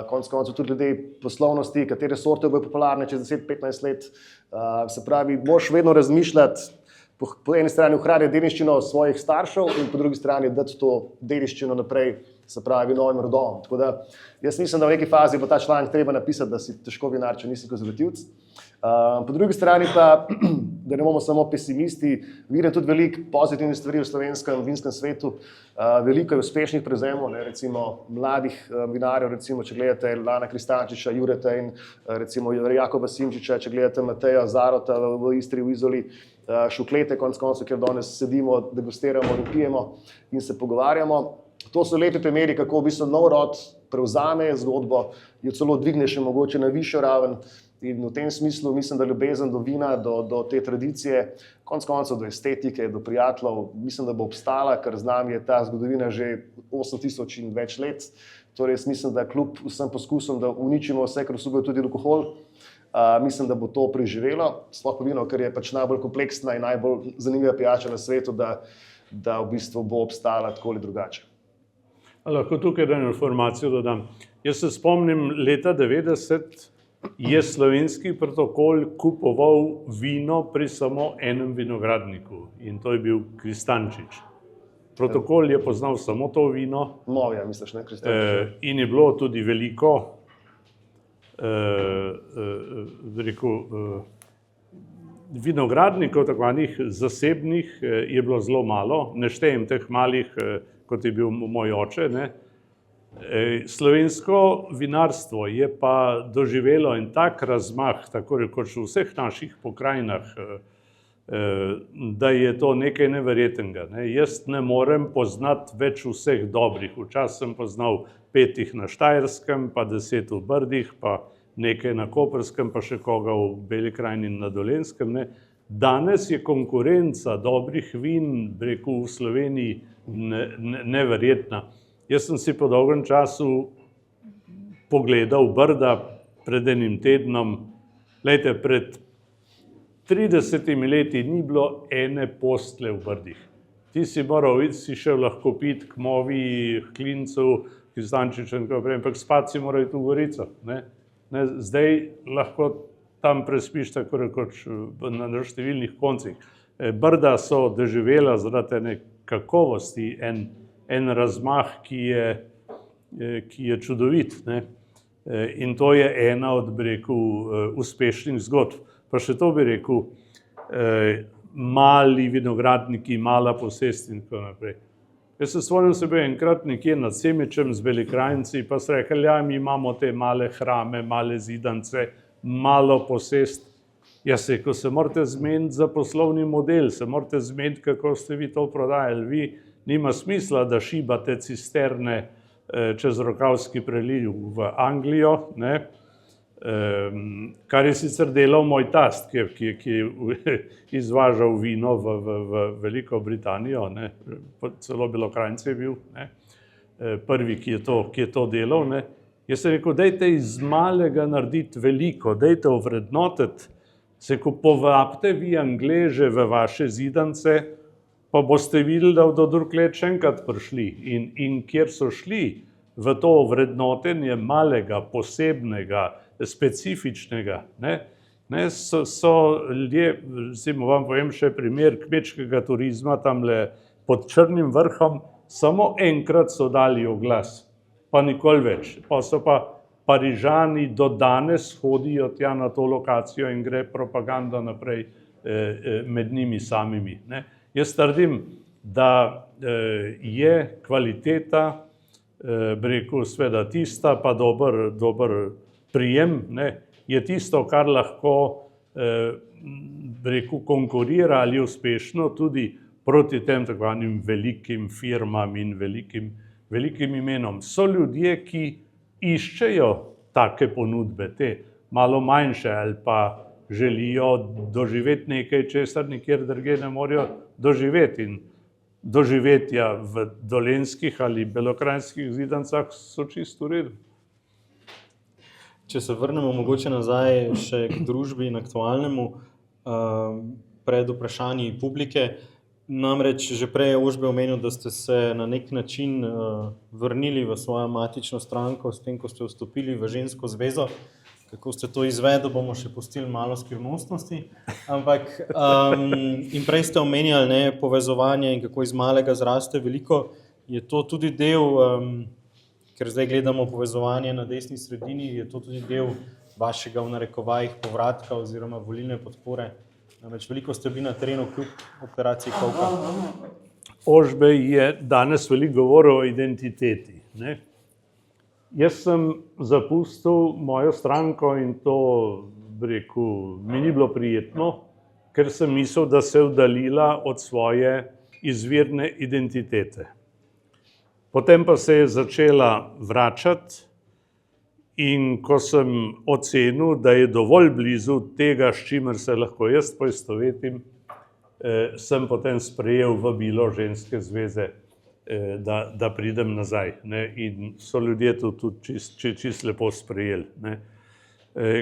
Speaker 2: Konec koncev tudi glede poslovnosti, katere sorte bodo popularne čez 10-15 let. Se pravi, moraš vedno razmišljati, po eni strani ohranjati dediščino svojih staršev in po drugi strani dati to dediščino naprej, se pravi, novim rodom. Tako da jaz mislim, da v neki fazi bo ta članek treba napisati, da si težko vinar, če nisi konzervativc. Po drugi strani pa, da ne bomo samo pesimisti, vidim tudi veliko pozitivnih stvari v slovenskem vinskem svetu, veliko je uspešnih prevzemov, recimo mladih vinarjev, recimo, če gledate Lana Kristančiča, Jureta in recimo Jakoba Simčiča, če gledate Mateja Zarota v Istri, v Izoli, Šuklete, konec koncev, kjer danes sedimo, degustiramo in pijemo in se pogovarjamo. To so lepi primeri, kako v bistvu nov rod prevzame zgodbo, jo celo dvigne še mogoče na višjo raven. In v tem smislu mislim, da ljubezen do vina, do te tradicije, konec koncev do estetike, do prijateljev, mislim, da bo obstala, ker z nami je ta zgodovina že 8000 in več let. Torej, jaz mislim, da kljub vsem poskusom, da uničimo vse, kar vsebuje tudi alkohol, mislim, da bo to preživelo, sploh pa vino, ker je pač najbolj kompleksna in najbolj zanimiva pijača na svetu, da v bistvu bo obstala tako ali drugače.
Speaker 3: Lahko tukaj eno informacijo dodam. Jaz se spomnim, leta 90 je slovenski protokol kupoval vino pri samo enem vinogradniku in to je bil Kristančič. Protokol je poznal samo to vino.
Speaker 2: Novija, misliš, ne, Kristančič?
Speaker 3: In je bilo tudi veliko, vinogradnikov, tako zvanih zasebnih, je bilo zelo malo, ne štejem teh malih, kot je bil moj oče, ne. Slovensko vinarstvo je pa doživelo en tak razmah, tako rekoč v vseh naših pokrajinah, da je to nekaj neverjetnega, ne. Jaz ne morem poznati več vseh dobrih. Včasih sem poznal 5 na Štajerskem, pa 10 v Brdih, pa nekaj na Koperskem, pa še koga v Beli krajini in na Dolenjskem, ne. Danes je konkurenca dobrih vin, bi rekel, v Sloveniji neverjetna. Jaz sem si po dolgem času pogledal Brda pred enim tednom. Glejte, pred 30 leti ni bilo ene postle v Brdih. Ti si moral iti, si šel lahko piti k Movi, k Klincu, k Kristančiču in tako naprej, ampak spati si moral iti v Gorico, ne. Zdaj lahko tam prespiš, tako rekoč, na številnih koncih. Brda so doživela zaradi ene kakovosti, en razmah, ki je čudovit, ne. In to je ena od, bi rekel, uspešnih zgodb. Pa še to bi rekel, mali vinogradniki, mala posest in tako naprej. Jaz se spomnim sebe enkrat nekje nad Semičem z Belikrajnci, pa so rekli, ja, mi imamo te male hrame, male zidance, malo posest. Jaz se, ko se morate zmeniti za poslovni model, se morate zmeniti, kako ste vi to prodajali. Vi nima smisla, da šibate cisterne čez Rokavski preliv v Anglijo, ne. Kar je sicer delal moj tast, ki je izvažal vino v Veliko Britanijo, ne. Celo Belokranjce je bil, ne. Prvi, ki je to delal, ne. Jaz sem rekel, dajte iz malega narediti veliko, dajte ovrednotiti, se ko povabite vi Angleže v vaše zidance, pa boste videli, da bodo drug let še enkrat prišli. In kjer so šli v to ovrednotenje malega, posebnega, specifičnega, ne, so ljudje, recimo vam povem še primer kmečkega turizma, tamle pod Črnim vrhom, samo enkrat so dali oglas, pa nikoli več. Pa so pa Parižani do danes hodijo tja na to lokacijo in gre propaganda naprej med njimi samimi, ne. Jaz trdim, da je kvaliteta, bi rekel, sveda tista, pa dober prijem, ne, je tisto, kar lahko, bi rekel, konkurira ali uspešno tudi proti tem tako zvanim velikim firmam in velikim velikim imenom. So ljudje, ki iščejo take ponudbe, te malo manjše ali pa želijo doživeti nekaj, česar nikjer drugje ne morejo doživeti. In doživetja v Dolenjskih ali Belokranjskih Zidancah so čisto v redu.
Speaker 1: Če se vrnemo mogoče nazaj še k družbi in aktualnemu, pred vprašanji publike, namreč že prej je Ožbe omenil, da ste se na nek način vrnili v svojo matično stranko s tem, ko ste vstopili v žensko zvezo. Kako ste to izvedli, bomo še pustili malo skrivnostnosti. Ampak in prej ste omenjali povezovanje in kako iz malega zraste veliko. Je to tudi del, ker zdaj gledamo povezovanje na desni sredini, je to tudi del vašega v narekovajih povratka oziroma volilne podpore? Namreč veliko ste bili na terenu kljub operaciji Kolka.
Speaker 3: Ožbe je danes veliko govoril o identiteti, ne? Jaz sem zapustil mojo stranko in to, bi rekel, mi ni bilo prijetno, ker sem mislil, da se je oddaljila od svoje izvirne identitete. Potem pa se je začela vračati in ko sem ocenil, da je dovolj blizu tega, s čimer se lahko jaz poistovetim, sem potem sprejel vabilo ženske zveze, da pridem nazaj, ne? In so ljudje to tudi čist lepo sprejeli, ne?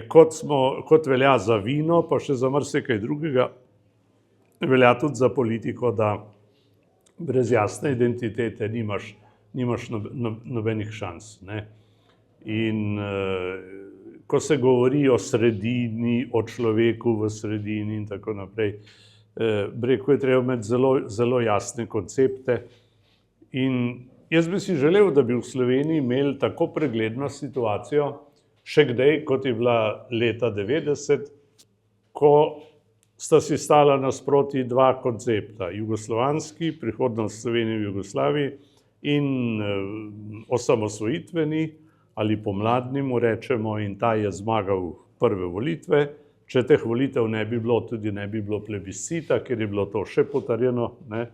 Speaker 3: Kot velja za vino, pa še za marsikaj drugega, velja tudi za politiko, da brez jasne identitete nimaš nobenih šans, ne? In ko se govori o sredini, o človeku v sredini in tako naprej, bi rekel, je treba imeti zelo jasne koncepte. In jaz bi si želel, da bi v Sloveniji imeli tako pregledno situacijo, še kdaj, kot je bila leta 90, ko sta si stala nasproti dva koncepta, jugoslovanski, prihodnost Slovenije v Jugoslaviji, in osamosvojitveni ali pomladni mu rečemo, in ta je zmagal prve volitve. Če teh volitev ne bi bilo, tudi ne bi bilo plebiscita, ker je bilo to še potrjeno, ne?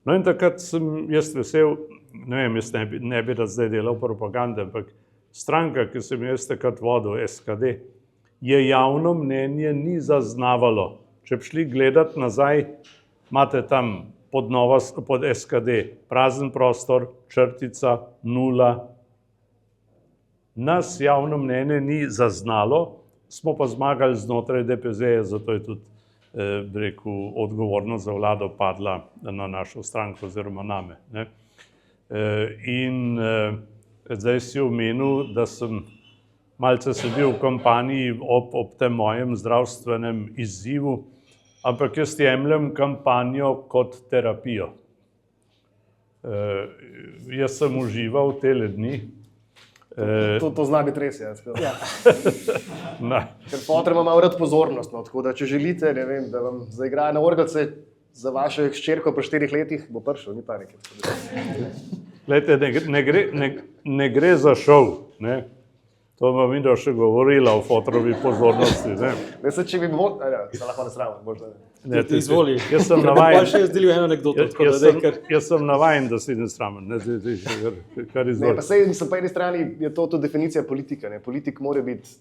Speaker 3: No in takrat sem jaz vesel, ne vem, jaz ne bi zdaj delal propagande, ampak stranka, ki sem jaz takrat vodil, SKD, je javno mnenje ni zaznavalo. Če bi šli gledati nazaj, imate tam pod SKD prazen prostor, črtica, 0. Nas javno mnenje ni zaznalo, smo pa zmagali znotraj DPZ-ja, zato je tudi, bi rekel, odgovornost za vlado padla na našo stranko oziroma name, ne? In zdaj si omenil, da sem malce sedel v kampanji ob tem mojem zdravstvenem izzivu, ampak jaz jemljem kampanjo kot terapijo. Jaz sem užival tele dni.
Speaker 2: To zna biti res, ja. Ker potrebno malo rad pozornost, no, tako da če želite, ne vem, da vam zaigrajo na orgelce za vašo hčerko po 4 letih, bo prišel, ni panike.
Speaker 3: Glejte, ne gre za šov, ne? To bom videl še govorila o fotrovi pozornosti, ne?
Speaker 2: Ne se, če bi se lahko nasramam, možda ne.
Speaker 1: Izvoli.
Speaker 3: Jaz sem navajen.
Speaker 1: Pa še jaz delil eno anekdoto.
Speaker 3: Jaz sem navajen, da si ne sramem, kar izvoli.
Speaker 2: Ne, pa sej, mislim, po eni strani je to definicija politika, ne? Politik mora biti,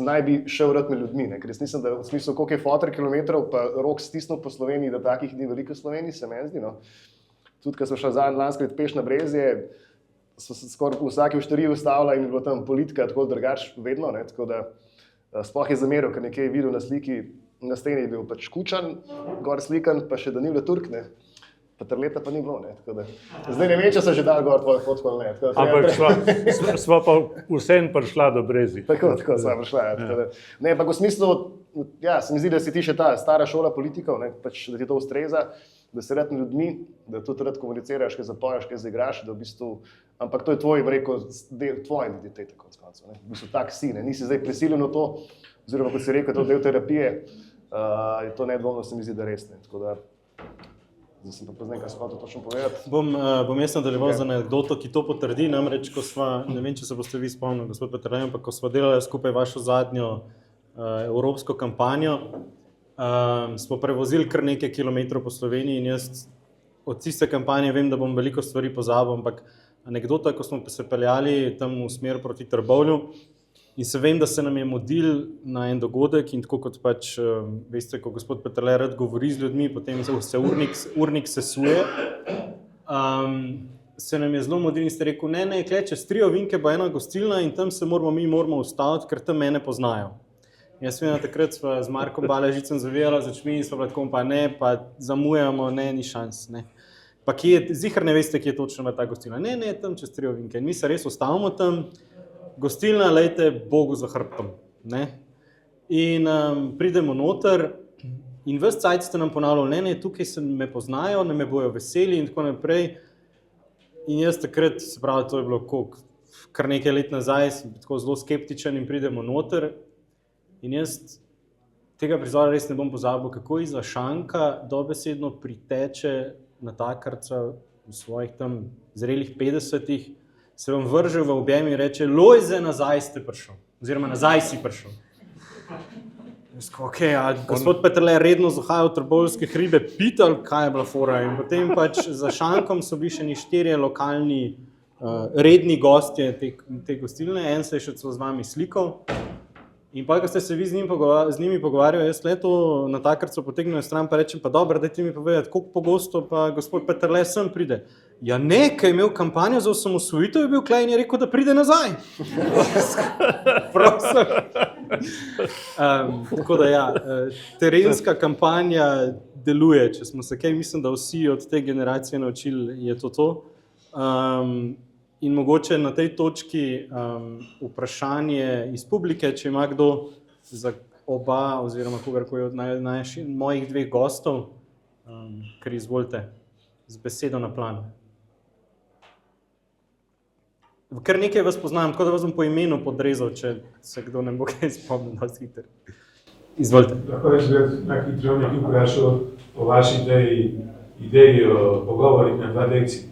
Speaker 2: naj bi šel rad med ljudmi, ne? Ker jaz mislim, da v smislu, koliko je fotor kilometrov, pa rok stisnil po Sloveniji, da takih ni veliko v Sloveniji, se meni zdi, no. Tudi, ko smo šli lansko leto peš na Brezje, so se skoraj v vsaki ošteriji ustavila in je bilo tam politika tako drugač vedno, ne? Tako da sploh je zameril, ker nekaj je videl na sliki, na steni je bil pač Kučan, gor slikan, pa še Danilo Turk, ne? Pa Terleta pa ni bilo, ne? Tako da zdaj ne vem, če se že dal gor tvoj fotko ali ne.
Speaker 3: Ampak sva pa vsem prišla do Brezij.
Speaker 2: Tako sva prišla, ja. Tako da, ne, ampak v smislu, ja, se mi zdi, da si ti še ta stara šola politikov, ne? Pač, da ti to ustreza, da si rad med ljudmi, da tudi rad komuniciraš, kaj zapoješ, kaj zaigraš, da v bistvu, ampak to je tvoj, rekel, tvoja identiteta, konec koncev, ne? V bistvu tak si, ne? Nisi zdaj prisiljen v to, oziroma kot si rekel, to del terapije, je to nedvomno, se mi zdi, da res, ne? Tako da, zdaj sem pa poznam, kaj sem hotel točno povedati.
Speaker 1: Bom jaz nadaljeval z anekdoto, ki to potrdi, namreč, ko sva, ne vem, če se boste vi spomnili, gospod Peterle, ampak ko sva delali skupaj vašo zadnjo evropsko kampanjo, smo prevozili kar nekaj kilometrov po Sloveniji in jaz od tiste kampanje vem, da bom veliko stvari pozabil, ampak anekdota, ko smo se peljali tam v smer proti Trbovlju in se vem, da se nam je mudil na en dogodek in tako kot pač, veste, ko gospod Peterle rad govori z ljudmi, potem se urnik sesuje, se nam je zelo mudil in ste rekel, ne, čez 3 ovinke bo ena gostilna in tam se moramo ustaviti, ker tam mene poznajo. Jaz vem, takrat sva z Markom Baležicem zavijala z očmi in sva bila tako, pa ne, pa zamujamo, ne, ni šans, ne. Pa zihar ne veste, kje je točno ta gostilna. Ne, tam čez 3 ovinke. In mi se res ustavimo tam, gostilna, lejte, Bogu za hrbtom, ne. In pridemo noter in ves cajt ste nam ponavljali, ne, tukaj se me poznajo, ne me bojo veseli in tako naprej. In jaz takrat, se pravi, to je bilo kar nekaj let nazaj, sem tako zelo skeptičen in pridemo noter. In jaz tega prizora res ne bom pozabil, kako iza šanka dobesedno priteče natakarca v svojih tam zrelih 50-ih, se vam vrže v objem in reče, Lojze, nazaj ste prišel, oziroma nazaj si prišel. Gospod Peterle je redno zahajal v Trbovljske hribe, pital, kaj je bila fora. In potem pač za šankom so bili še 4 lokalni redni gostje te gostilne, en se je še z vami slikal. In pa, ko ste se vi z njimi pogovarjali, jaz leto na takarco potegnem stran pa rečem, pa dobro, dajte mi povedati, koliko pogosto pa gospod Peterle sem pride. Ja ne, ko je imel kampanjo za osamosvojitev, je bil klej in je rekel, da pride nazaj. Prosim. Tako da ja, terenska kampanja deluje, če smo se kaj, mislim, da vsi od te generacije naučili, je to. In mogoče na tej točki vprašanje iz publike, če ima kdo za oba oziroma kogarkoli od mojih 2 gostov, ker izvolite z besedo na plan. Kar nekaj vas poznam, tako da vas bom po imenu podrezal, če se kdo ne bo kaj spomnil, da si hiter. Izvolite.
Speaker 4: Lahko jaz na hitro nekaj vprašal o vaši ideji o pogovorih na 2 dekci.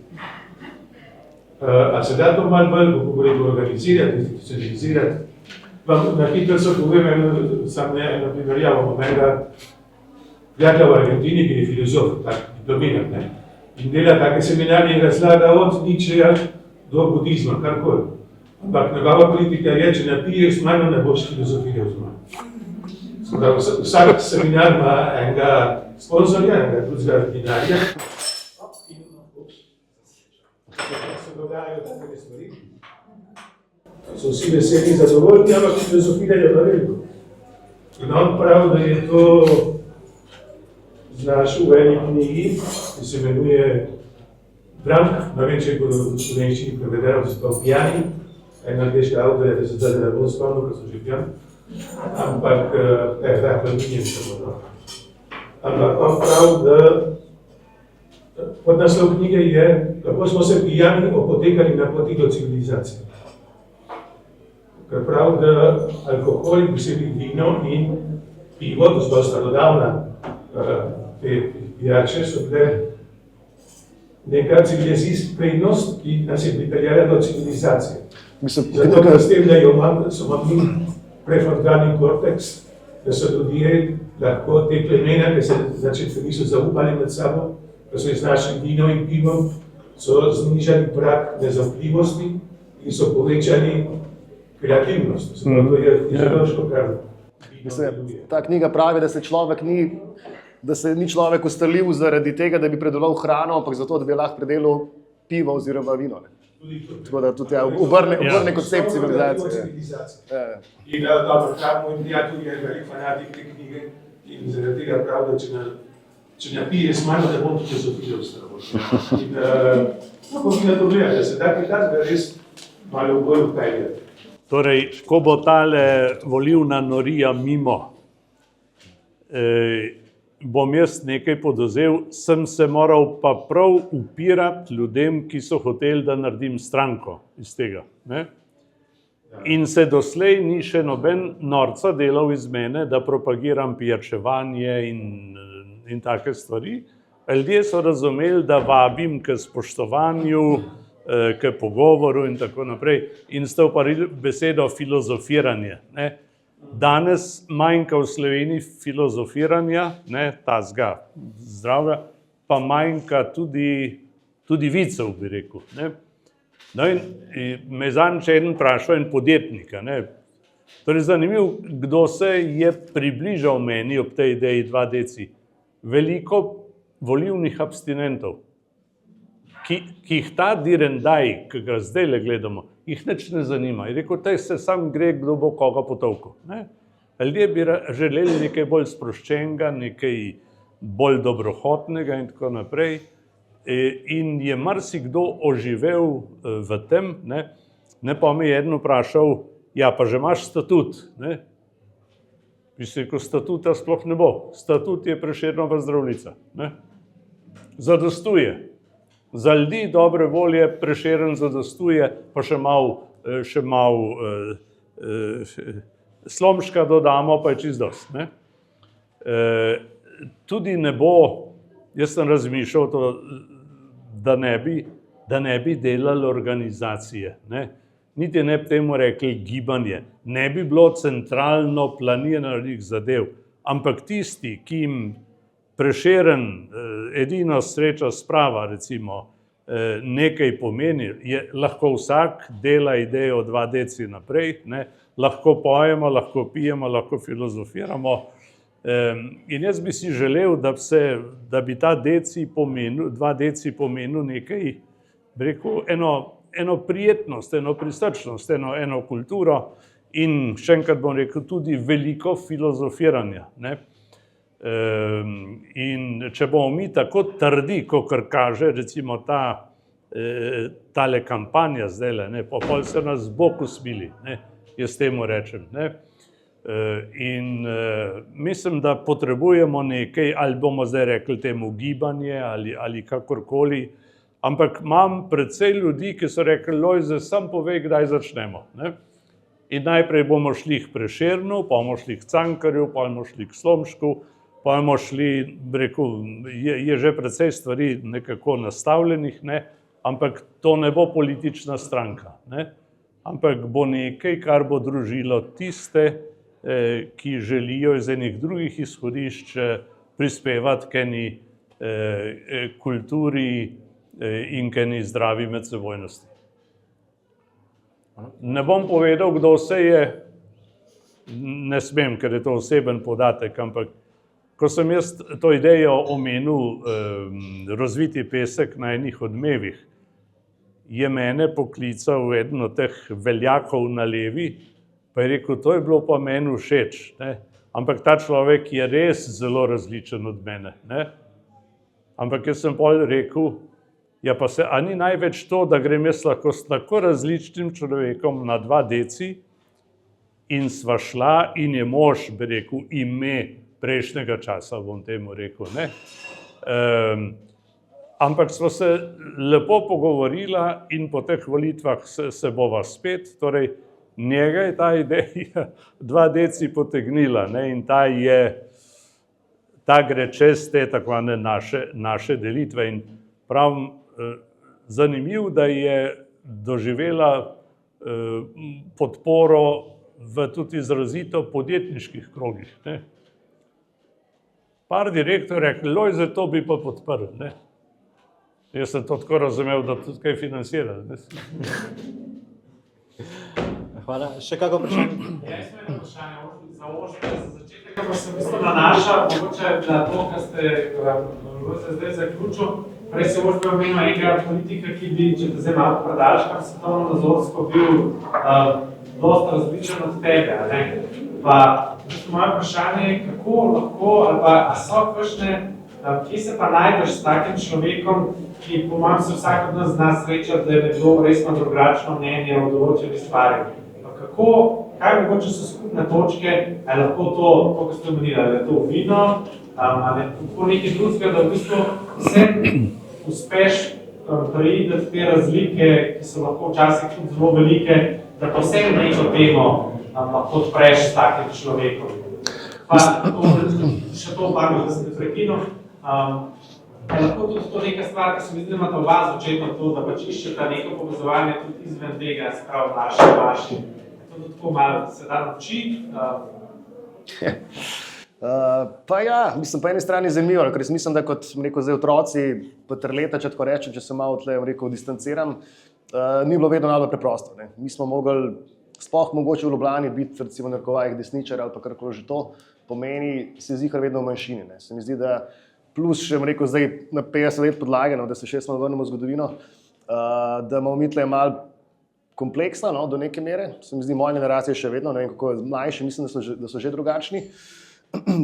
Speaker 4: A se da to malo bolj, kako bodo organizirati, institucionalizirati? Vam na hitro se povem eno primerjavo, mojega prijatelja v Argentini, ki je filozof, tak diplomirat, ne? In dela take seminarje in razlaga od Nietzscheja do budizma, karkoli. Ampak njegova politika je, če napiješ z mano, ne boš filozofiral z mano. Vsak seminar ima enega sponzorja, enega drugega dinarja. Dogajajo take stvari. So vsi veseli in zadovoljni, ampak filozofirajo na veliko. In on pravi, da je to znašel v eni knjigi, ki se imenuje Drank, ne vem, če je v slovenščini prevedeno, da so to pijani, en angleški avtor, da se zdaj ne bom spomnil, ker so že pijani. Ampak, Plaminjem se bo. Ampak on pravi, da podnaslov knjige je, kako smo se pijani opotekali na poti do civilizacije. Ker pravi, da alkohol, posebej vino in pivo, to so starodavna te pijače, so bile neka civilizacijska prednost, ki nas je pripeljala do civilizacije. Zato, ker s tem, da so imeli prefrontalni korteks, da so ljudje lahko te plemena, ki se začetku niso zaupali med sabo, ko so iznašli vino in pivo, so znižali prag nezaupljivosti in so povečali kreativnost. To je fiziološko, kar
Speaker 2: ta knjiga pravi, da se ni človek ustalil zaradi tega, da bi predeloval hrano, ampak zato, da bi lahko predelal pivo oziroma vino. Tako da tudi obrne koncept civilizacije.
Speaker 4: In dobro, moj prijatelj je velik fanatik te knjige in zaradi tega pravi, da če ne pije z mano, ne bom filozofiral s tabo. In kako mi na to gledati, da se da kaj takega res malo bolj vpeljati.
Speaker 3: Torej, ko bo tale volilna norija mimo, bom jaz nekaj podozel, sem se moral pa prav upirati ljudem, ki so hoteli, da naredim stranko iz tega. Ne? In se doslej ni še noben norca delal iz mene, da propagiram pijačevanje in take stvari. Ljudje so razumeli, da vabim k spoštovanju, k pogovoru in tako naprej. In ste uporabili besedo filozofiranje. Ne? Danes manjka v Sloveniji filozofiranja, tazga zdravega, pa manjka tudi vicev, bi rekel. Ne. No in me zadnjič eden vprašal en podjetnik, ne. Torej zanimiv, kdo se je približal meni ob tej ideji 2 deci. Veliko volilnih abstinentov, ki jih ta direndaj, ki ga zdaj gledamo, jih nič ne zanima. Je rekel, taj se sam gre, kdo bo koga potolkal. Ljudje bi želeli nekaj bolj sproščenega, nekaj bolj dobrohotnega in tako naprej. In je marsikdo oživel v tem, ne pa me je eden vprašal, ja, pa že imaš statut, ne? Bi se rekel, statuta sploh ne bo. Statut je Prešernova Zdravljica, ne? Zadostuje. Za ljudi dobre volje Prešeren zadostuje, pa še malo Slomška dodamo, pa je čisto dosti, ne? Tudi ne bo, jaz sem razmišljal to, da ne bi delali organizacije, ne? Niti ne bi temu rekli gibanje, ne bi bilo centralno planiranih zadev, ampak tisti, ki jim Prešeren, edino sreča sprava, recimo, nekaj pomeni, lahko vsak dela idejo 2 deci naprej, ne? Lahko pojemo, lahko pijemo, lahko filozofiramo. In jaz bi si želel, da bi ta 2 deci pomenil nekaj, bi rekel, eno prijetnost, eno prisrčnost, eno kulturo in še enkrat bom rekel, tudi veliko filozofiranja, ne? In če bomo mi tako trdi, kakor kaže recimo tale kampanja zdajle, ne, pol se nas Bog usmili, ne, jaz temu rečem, ne. In mislim, da potrebujemo nekaj, ali bomo zdaj rekli temu gibanje ali kakorkoli, ampak imam precej ljudi, ki so rekli, Lojze, sam povej, kdaj začnemo, ne. In najprej bomo šli k Prešernu, pa bomo šli k Cankarju, pa bomo šli k Slomšku, pa bomo šli, rekel, je že precej stvari nekako nastavljenih, ne, ampak to ne bo politična stranka, ne, ampak bo nekaj, kar bo družilo tiste, ki želijo iz enih drugih izhodišč prispevati k eni kulturi in k eni zdravi medsebojnosti. Ne bom povedal, kdo vse je, ne smem, ker je to oseben podatek, ampak ko sem jaz to idejo omenil Rozviti pesek na enih odmevih, je mene poklical eden od teh veljakov na levi, pa je rekel, to je bilo pa meni všeč, ne? Ampak ta človek je res zelo različen od mene, ne? Ampak jaz sem pol rekel, ja pa a ni največ to, da grem jaz lahko s tako različnim človekom na 2 deci in sva šla in je mož, bi rekel, ime prejšnjega časa, bom temu rekel, ne. Ampak sva se lepo pogovorila in po teh volitvah se bova spet, torej njega je ta ideja 2 deci potegnila, ne, in ta gre čez te tako naše delitve in pravim, zanimiv, da je doživela podporo v tudi izrazito podjetniških krogih, ne. Par direktorjev je rekli, Lojze, to bi pa podprl, ne. Jaz sem to tako razumel, da tudi kaj financira, ne.
Speaker 1: Hvala. Še kako vprašanje?
Speaker 4: Jaz imam vprašanje za Ožbe, za začetek, pa sem v bistvu nanašal, mogoče na to, kar ste zdaj zaključil. Prej se Ožbe omenil enega politika, ki bi, če te zdaj malo predalčkam, svetovno nazorsko bil dosta različen od tebe, ne? Pa moje vprašanje je, kako lahko, ali pa so kakšne, kje se pa najdeš s takim človekom, ki po mojem se vsak od nas zna srečati, da je nekdo res ima drugačno mnenje o določeni stvari. Kaj mogoče so skupne točke, ali lahko to, kako ste omenili, ali je to vino, ali lahko nekaj drugega, da v bistvu vsem uspeš preideti te razlike, ki so lahko včasih tudi zelo velike, da pa vsem neko temo podpreš s takim človekom. Pa še to barno, da sem te prekinil. Lahko tudi to neka stvar, ki se mi zdi, da imate oba z očetom to, da pač iščeta neko povezovanje tudi izven tega, se pravi vaši. To tako malo se da nauči.
Speaker 2: Pa ja, mislim, po eni strani je zanimivo, ker jaz mislim, da kot rekel, zdaj otroci, paterleta, če tako rečem, če se malo tle, rekel, distanciram, ni bilo vedno najbolj preprosto. Ne. Mi smo mogli, sploh mogoče v Ljubljani, biti recimo na narekovajih desničar ali pa karkoli že to, pomeni se zihar vedno v manjšini. Ne. Se mi zdi, da plus še rekel, zdaj na 50 let podlagano, da se še malo vrnemo v zgodovino, da imamo mi tle malo kompleksna, no, do neke mere. Se mi zdi, moja generacija še vedno, ne vem kako je mlajši, mislim, da so že drugačni.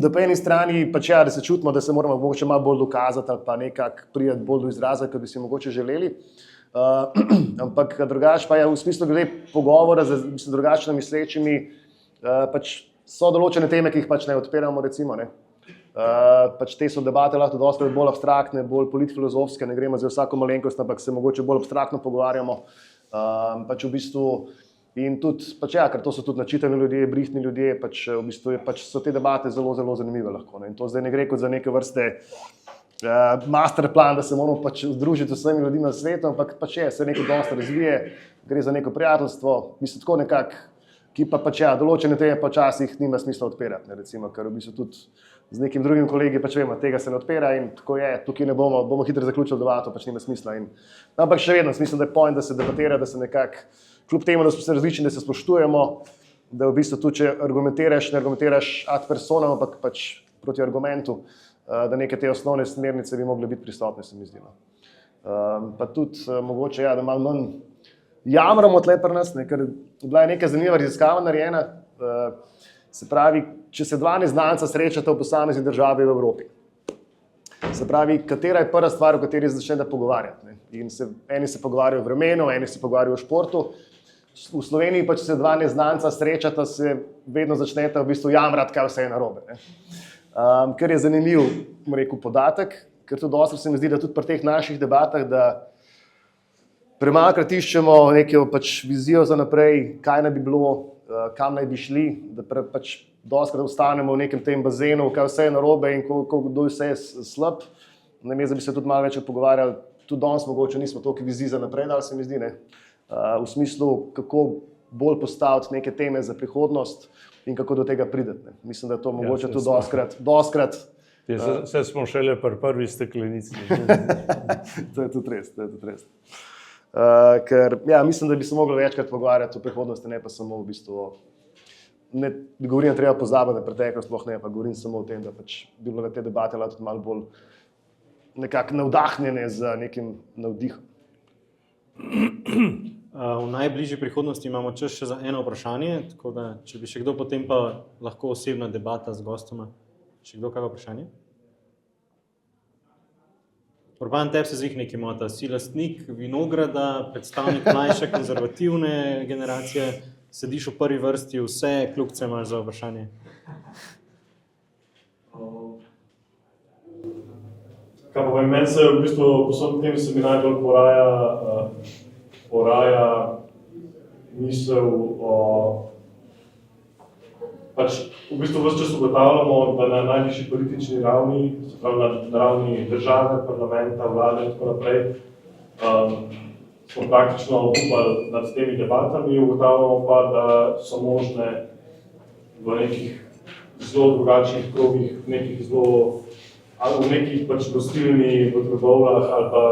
Speaker 2: Da po eni strani pač ja, da se čutimo, da se moramo mogoče malo bolj dokazati ali pa nekako priti bolj do izraza, kot bi si mogoče želeli. Ampak drugače pa je v smislu glede pogovora z drugačno mislečimi, pač so določene teme, ki jih pač ne odpiramo, recimo. Ne. Pač te so debate lahko dosti bolj abstraktne, bolj politfilozofske, ne gremo za vsako malenkost, ampak se mogoče bolj abstraktno pogovarjamo. Pač v bistvu in tudi, pač ja, ker to so tudi načitani ljudje, brihtni ljudje, pač v bistvu pač so te debate zelo, zelo zanimive lahko. Ne. In to zdaj ne gre kot za neke vrste masterplan, da se moramo pač združiti z vsemi ljudmi na svetu, ampak pač je, se nekaj dosti razvije, gre za neko prijateljstvo, mislim tako nekako, ki pa pač ja, določene teme pa včasih nima smisla odpirati, ne, recimo, ker v bistvu tudi z nekim drugim kolegi pač vemo, tega se ne odpira in tako je, tukaj ne bomo hitro zaključili debato, pač nima smisla. Ampak še vedno, mislim, da je point, da se debatira, da se nekako, kljub temu, da smo se različni, da se spoštujemo, da v bistvu tudi, če argumentiraš, ne argumentiraš ad personam, ampak pač proti argumentu, da neke te osnovne smernice bi mogle biti prisotne, se mi zdi. Pa tudi mogoče, ja, da malo manj jamramo tle pri nas, ne, ker bila je neka zanimiva raziskava narejena, se pravi, če se dva neznanca srečata v posamezni državi v Evropi. Se pravi, katera je prva stvar, o kateri se začnete pogovarjati. Ne? In eni se pogovarjajo o vremenu, eni se pogovarjajo o športu. V Sloveniji pa, če se dva neznanca srečata, se vedno začnete v bistvu jamrati, kaj vse je narobe. Ne? Ker je zanimiv, rekel, podatek, ker tudi dosti se mi zdi, da tudi pri teh naših debatah, da premalokrat iščemo neko pač vizijo za naprej, kaj naj bi bilo, kam naj bi šli, da pač dostikrat ostanemo v nekem tem bazenu, kaj vse je narobe in kdo vse je slab. Namesto da bi se tudi malo več pogovarjali, tudi danes mogoče nismo toliko vizij za naprej, ali se mi zdi, ne. V smislu, kako bolj postaviti neke teme za prihodnost in kako do tega prideti. Ne. Mislim, da je to mogoče tudi dostikrat.
Speaker 3: Vse smo šele pri prvi steklenici.
Speaker 2: To je tudi res. Ker ja, mislim, da bi se mogli večkrat pogovarjati o prihodnosti, ne pa samo v bistvu ne govorim, da treba pozabiti na preteklost, sploh ne, pa govorim samo o tem, da pač bi bile te debate lahko malo bolj nekako navdahnjene z nekim navdihom.
Speaker 1: V najbližji prihodnosti imamo čas še za eno vprašanje, tako da če bi še kdo, potem pa lahko osebna debata z gostoma. Še kdo kakšno vprašanje? Urban, tebi se zvih nekaj mota. Si lastnik vinograda, predstavnik mlajše konzervativne generacije, sediš v prvi vrsti, vse kljubce imaš za vprašanje.
Speaker 4: Kaj pa meni se v bistvu posebno tem se mi najbolj poraja misel o pač v bistvu ves čas ugotavljamo, da na najvišji politični ravni, se pravi na ravni države, parlamenta, vlade in tako naprej, smo praktično obupali nad temi debatami, ugotavljamo pa, da so možne v nekih zelo drugačnih krogih, v nekih pač gostilni, v trgovlah ali pa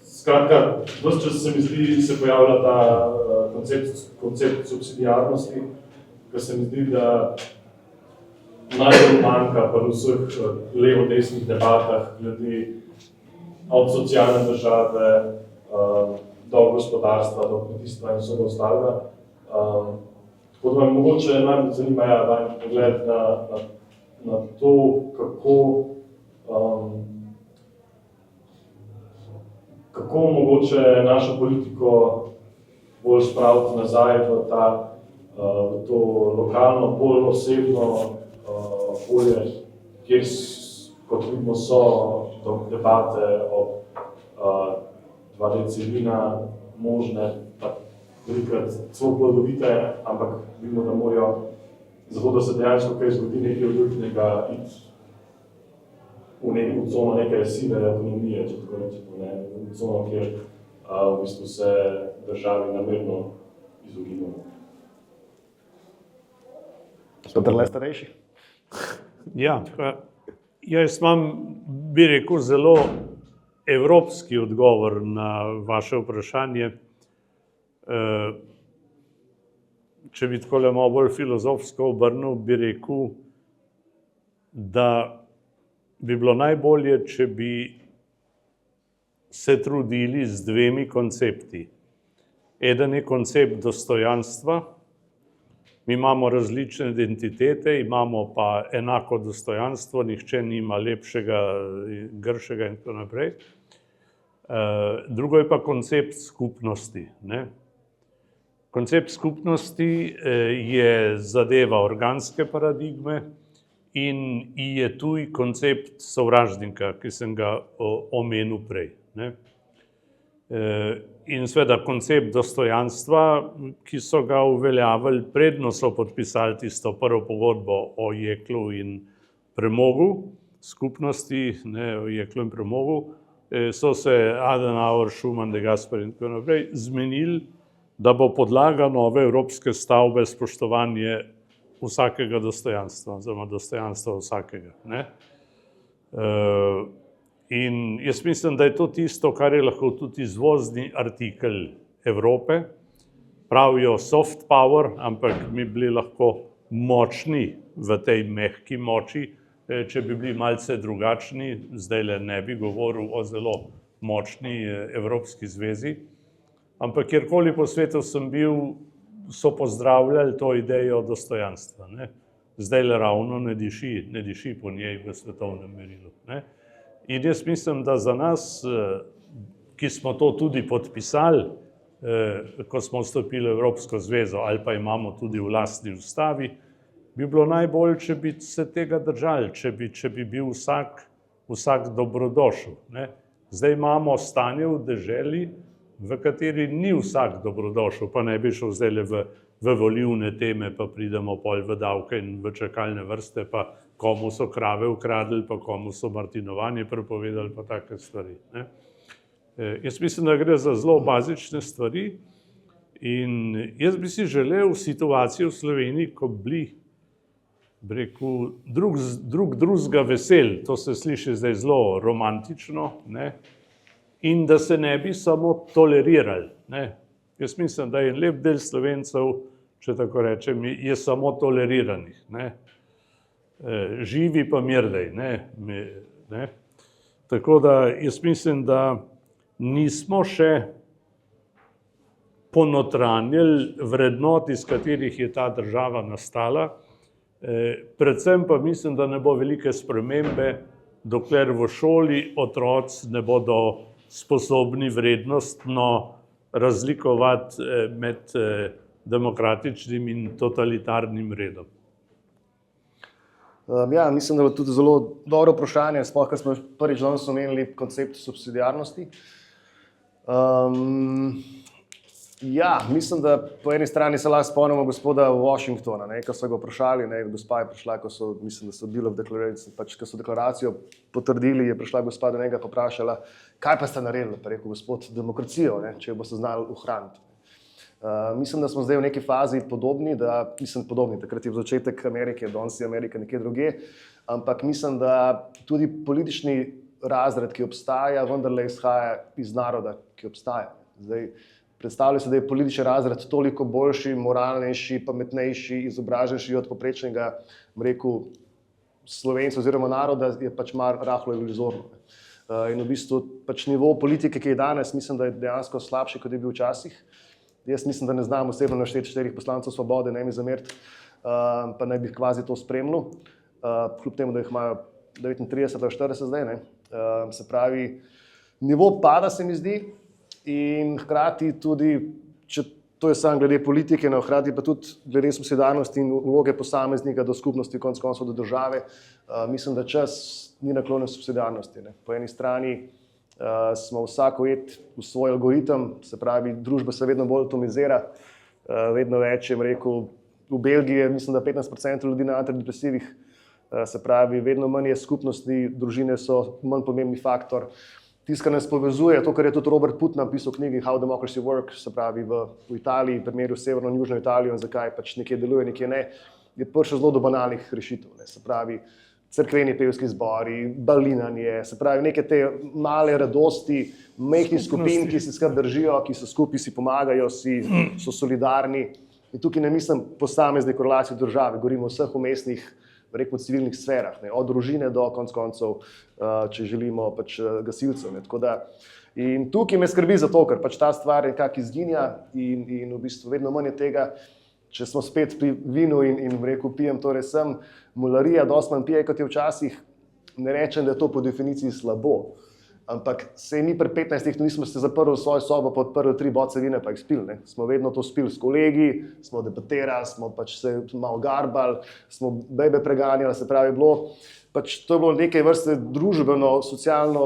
Speaker 4: skratka, ves čas se mi zdi, se pojavlja ta koncept subsidiarnosti, ker se mi zdi, da najbolj manjka pa v vseh levo-desnih debatah glede od socialne države do gospodarstva, do kmetijstva in vsega ostalega. Tako da me mogoče najbolj zanima vaš pogled na to, kako mogoče našo politiko bolj spraviti nazaj v to lokalno, bolj osebno polje, kjer, kot vidimo, so debate o 2 deci vina možne, velikokrat celo plodovite, ampak vidimo, da morajo zato, da se dejansko kaj zgodi nekaj odličnega iti v cono neke sive ekonomije, če tako rečemo, v cono, kjer v bistvu se državi namerno izogibamo.
Speaker 2: So trle starejši?
Speaker 3: Ja, jaz imam, bi rekel, zelo evropski odgovor na vaše vprašanje. Če bi takole malo bolj filozofsko obrnil, bi rekel, da bi bilo najbolje, če bi se trudili z dvemi koncepti. Eden je koncept dostojanstva. Mi imamo različne identitete, imamo pa enako dostojanstvo, nihče nima lepšega, gršega in tako naprej. Drugo je pa koncept skupnosti, ne. Koncept skupnosti je zadeva organske paradigme in je tuj koncept sovražnika, ki sem ga omenil prej, ne. In seveda koncept dostojanstva, ki so ga uveljavili, predno so podpisali tisto prvo pogodbo o jeklu in premogu, skupnosti, ne, o jeklu in premogu, so se Adenauer, Schuman, De Gasperi in tako naprej zmenili, da bo podlaga nove evropske stavbe spoštovanje vsakega dostojanstva, oziroma dostojanstva vsakega, ne. In jaz mislim, da je to tisto, kar je lahko tudi izvozni artikel Evrope. Pravijo soft power, ampak mi bili lahko močni v tej mehki moči, če bi bili malce drugačni, zdajle ne bi govoril o zelo močni Evropski zvezi, ampak kjerkoli po svetu sem bil, so pozdravljali to idejo dostojanstva, ne. Zdajle ravno ne diši po njej v svetovnem merilu, ne. In jaz mislim, da za nas, ki smo to tudi podpisali, ko smo vstopili v Evropsko zvezo, ali pa imamo tudi v lastni ustavi, bi bilo najbolj, če bi se tega držali, če bi bil vsak dobrodošel, ne. Zdaj imamo stanje v deželi, v kateri ni vsak dobrodošel, pa ne bi šel zdajle v volilne teme, pa pridemo pol v davke in v čakalne vrste, pa komu so krave ukradli, pa komu so martinovanje prepovedali, pa take stvari, ne. Jaz mislim, da gre za zelo bazične stvari in jaz bi si želel situacijo v Sloveniji, ko bi rekel, drugega vesel, to se sliši zdaj zelo romantično, ne, in da se ne bi samo tolerirali, ne. Jaz mislim, da je lep del Slovencev, če tako rečem, je samo toleriranih, ne. Živi pa mirdej, ne. Tako da jaz mislim, da nismo še ponotranjili vrednot, iz katerih je ta država nastala. Predvsem pa mislim, da ne bo velike spremembe, dokler v šoli otroci ne bodo sposobni vrednostno razlikovati med demokratičnim in totalitarnim redom.
Speaker 2: Ja, mislim, da je tudi zelo dobro vprašanje, sploh, ker smo prvič danes omenili koncept subsidiarnosti. Ja, mislim, da po eni strani se lahko spomnimo gospoda Washingtona, ne, ko so ga vprašali, ne, gospa je prišla, mislim, da so bili v deklaraciji, pač, ko so deklaracijo potrdili, je prišla gospa do njega pa vprašala, kaj pa ste naredili, pa rekel gospod, demokracijo, ne, če jo boste znali ohraniti. Mislim, da smo zdaj v neki fazi podobni, takrat je v začetek Amerike, danes je Amerika nekje druge, ampak mislim, da tudi politični razred, ki obstaja, vendarle izhaja iz naroda, ki obstaja. Zdaj, predstavlja se, da je politični razred toliko boljši, moralnejši, pametnejši, izobraženejši od povprečnega, rekel, Slovencev oziroma naroda, je pač mar rahlo iluzorno. In v bistvu pač nivo politike, ki je danes, mislim, da je dejansko slabši, kot je bil včasih. Jaz mislim, da ne znam osebno našteti 4 poslancev Svobode, ne mi zameriti, pa naj bi kvazi to spremljal, kljub temu, da jih imajo 39 ali 40 zdaj, ne. Se pravi, nivo pada se mi zdi in hkrati tudi, če to je samo glede politike, no, hkrati pa tudi glede subsidiarnosti in vloge posameznika do skupnosti, konec koncev do države, mislim, da čas ni naklonjen subsidiarnosti, ne. Po eni strani smo vsako let v svoj algoritem, se pravi, družba se vedno bolj atomizira, vedno več, rekel, v Belgiji mislim, da 15% ljudi na antidepresivih, se pravi, vedno manj je skupnosti, družine so manj pomembni faktor. Tisto, kar nas povezuje, to, kar je tudi Robert Putin napisal v knjigi How Democracy Works, se pravi v Italiji, v primeru severno in južno Italijo in zakaj pač nekje deluje, nekje ne, je prišel zelo do banalnih rešitev. Ne. Se pravi, cerkveni pevski zbori, balinanje, se pravi, neke te male radosti, majhnih skupin, ki se skupaj držijo, ki so skupaj, si pomagajo, so solidarni. In tukaj ne mislim posamezne korelacije države, govorimo o vseh umestnih, rekel, civilnih sferah, ne, od družine do konc koncev, če želimo, pač gasilcev. Ne, tako da, in tukaj me skrbi za to, ker pač ta stvar nekako izginja in v bistvu vedno manj je tega, če smo spet pri vinu in rekel, pijem torej sem, mularija dosti manj pije, kot je včasih, ne rečem, da je to po definiciji slabo, ampak se mi pri 15 nismo se zaprli v svojo sobo, pa odprli 3 boce vina, pa jih spili. Ne. Smo vedno to spili s kolegi, smo debatirali, smo pač se malo garbali, smo bebe preganjali, se pravi, pač to je bilo nekaj vrste družbeno, socialno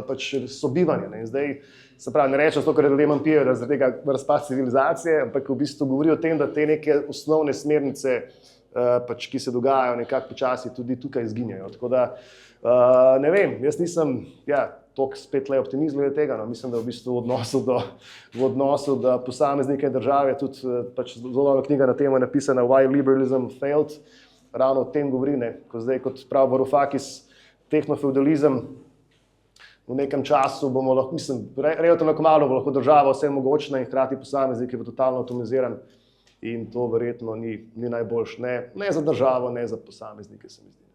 Speaker 2: pač sobivanje. Ne. Zdaj, se pravi, ne rečem, ker ljudje manj pijejo, da zaradi tega razpad civilizacije, ampak v bistvu govori o tem, da te neke osnovne smernice, pač, ki se dogajajo, nekako počasi tudi tukaj izginjajo. Tako da, ne vem, jaz nisem toliko spet le optimizem glede tega, no. Mislim, da v bistvu v odnosu do posameznike države, tudi pač zelo dobra knjiga na temo je napisana Why Liberalism Failed, ravno o tem govori, ne. Ko zdaj, kot pravi Varoufakis, tehnofeudalizem v nekem času bomo lahko, mislim, relativno kmalu bo lahko država vse mogočna in hkrati posameznik je totalno atomiziran in to verjetno ni najboljš, ne za državo, ne za posameznike, se mi zdi.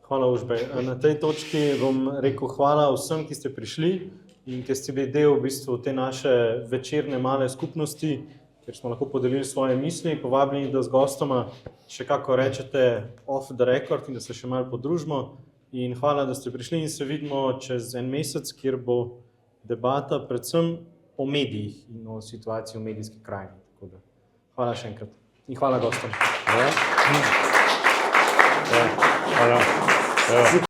Speaker 1: Hvala, Užbej. Na tej točki bom rekel hvala vsem, ki ste prišli in ki ste bili del v bistvu te naše večerne male skupnosti, kjer smo lahko podelili svoje misli, povabljeni, da z gostoma še kako rečete off the record in da se še malo podružimo. In hvala, da ste prišli in se vidimo čez en mesec, kjer bo debata predvsem o medijih in o situaciji v medijski krajini. Tako da, hvala še enkrat in hvala gostom.
Speaker 3: Hvala.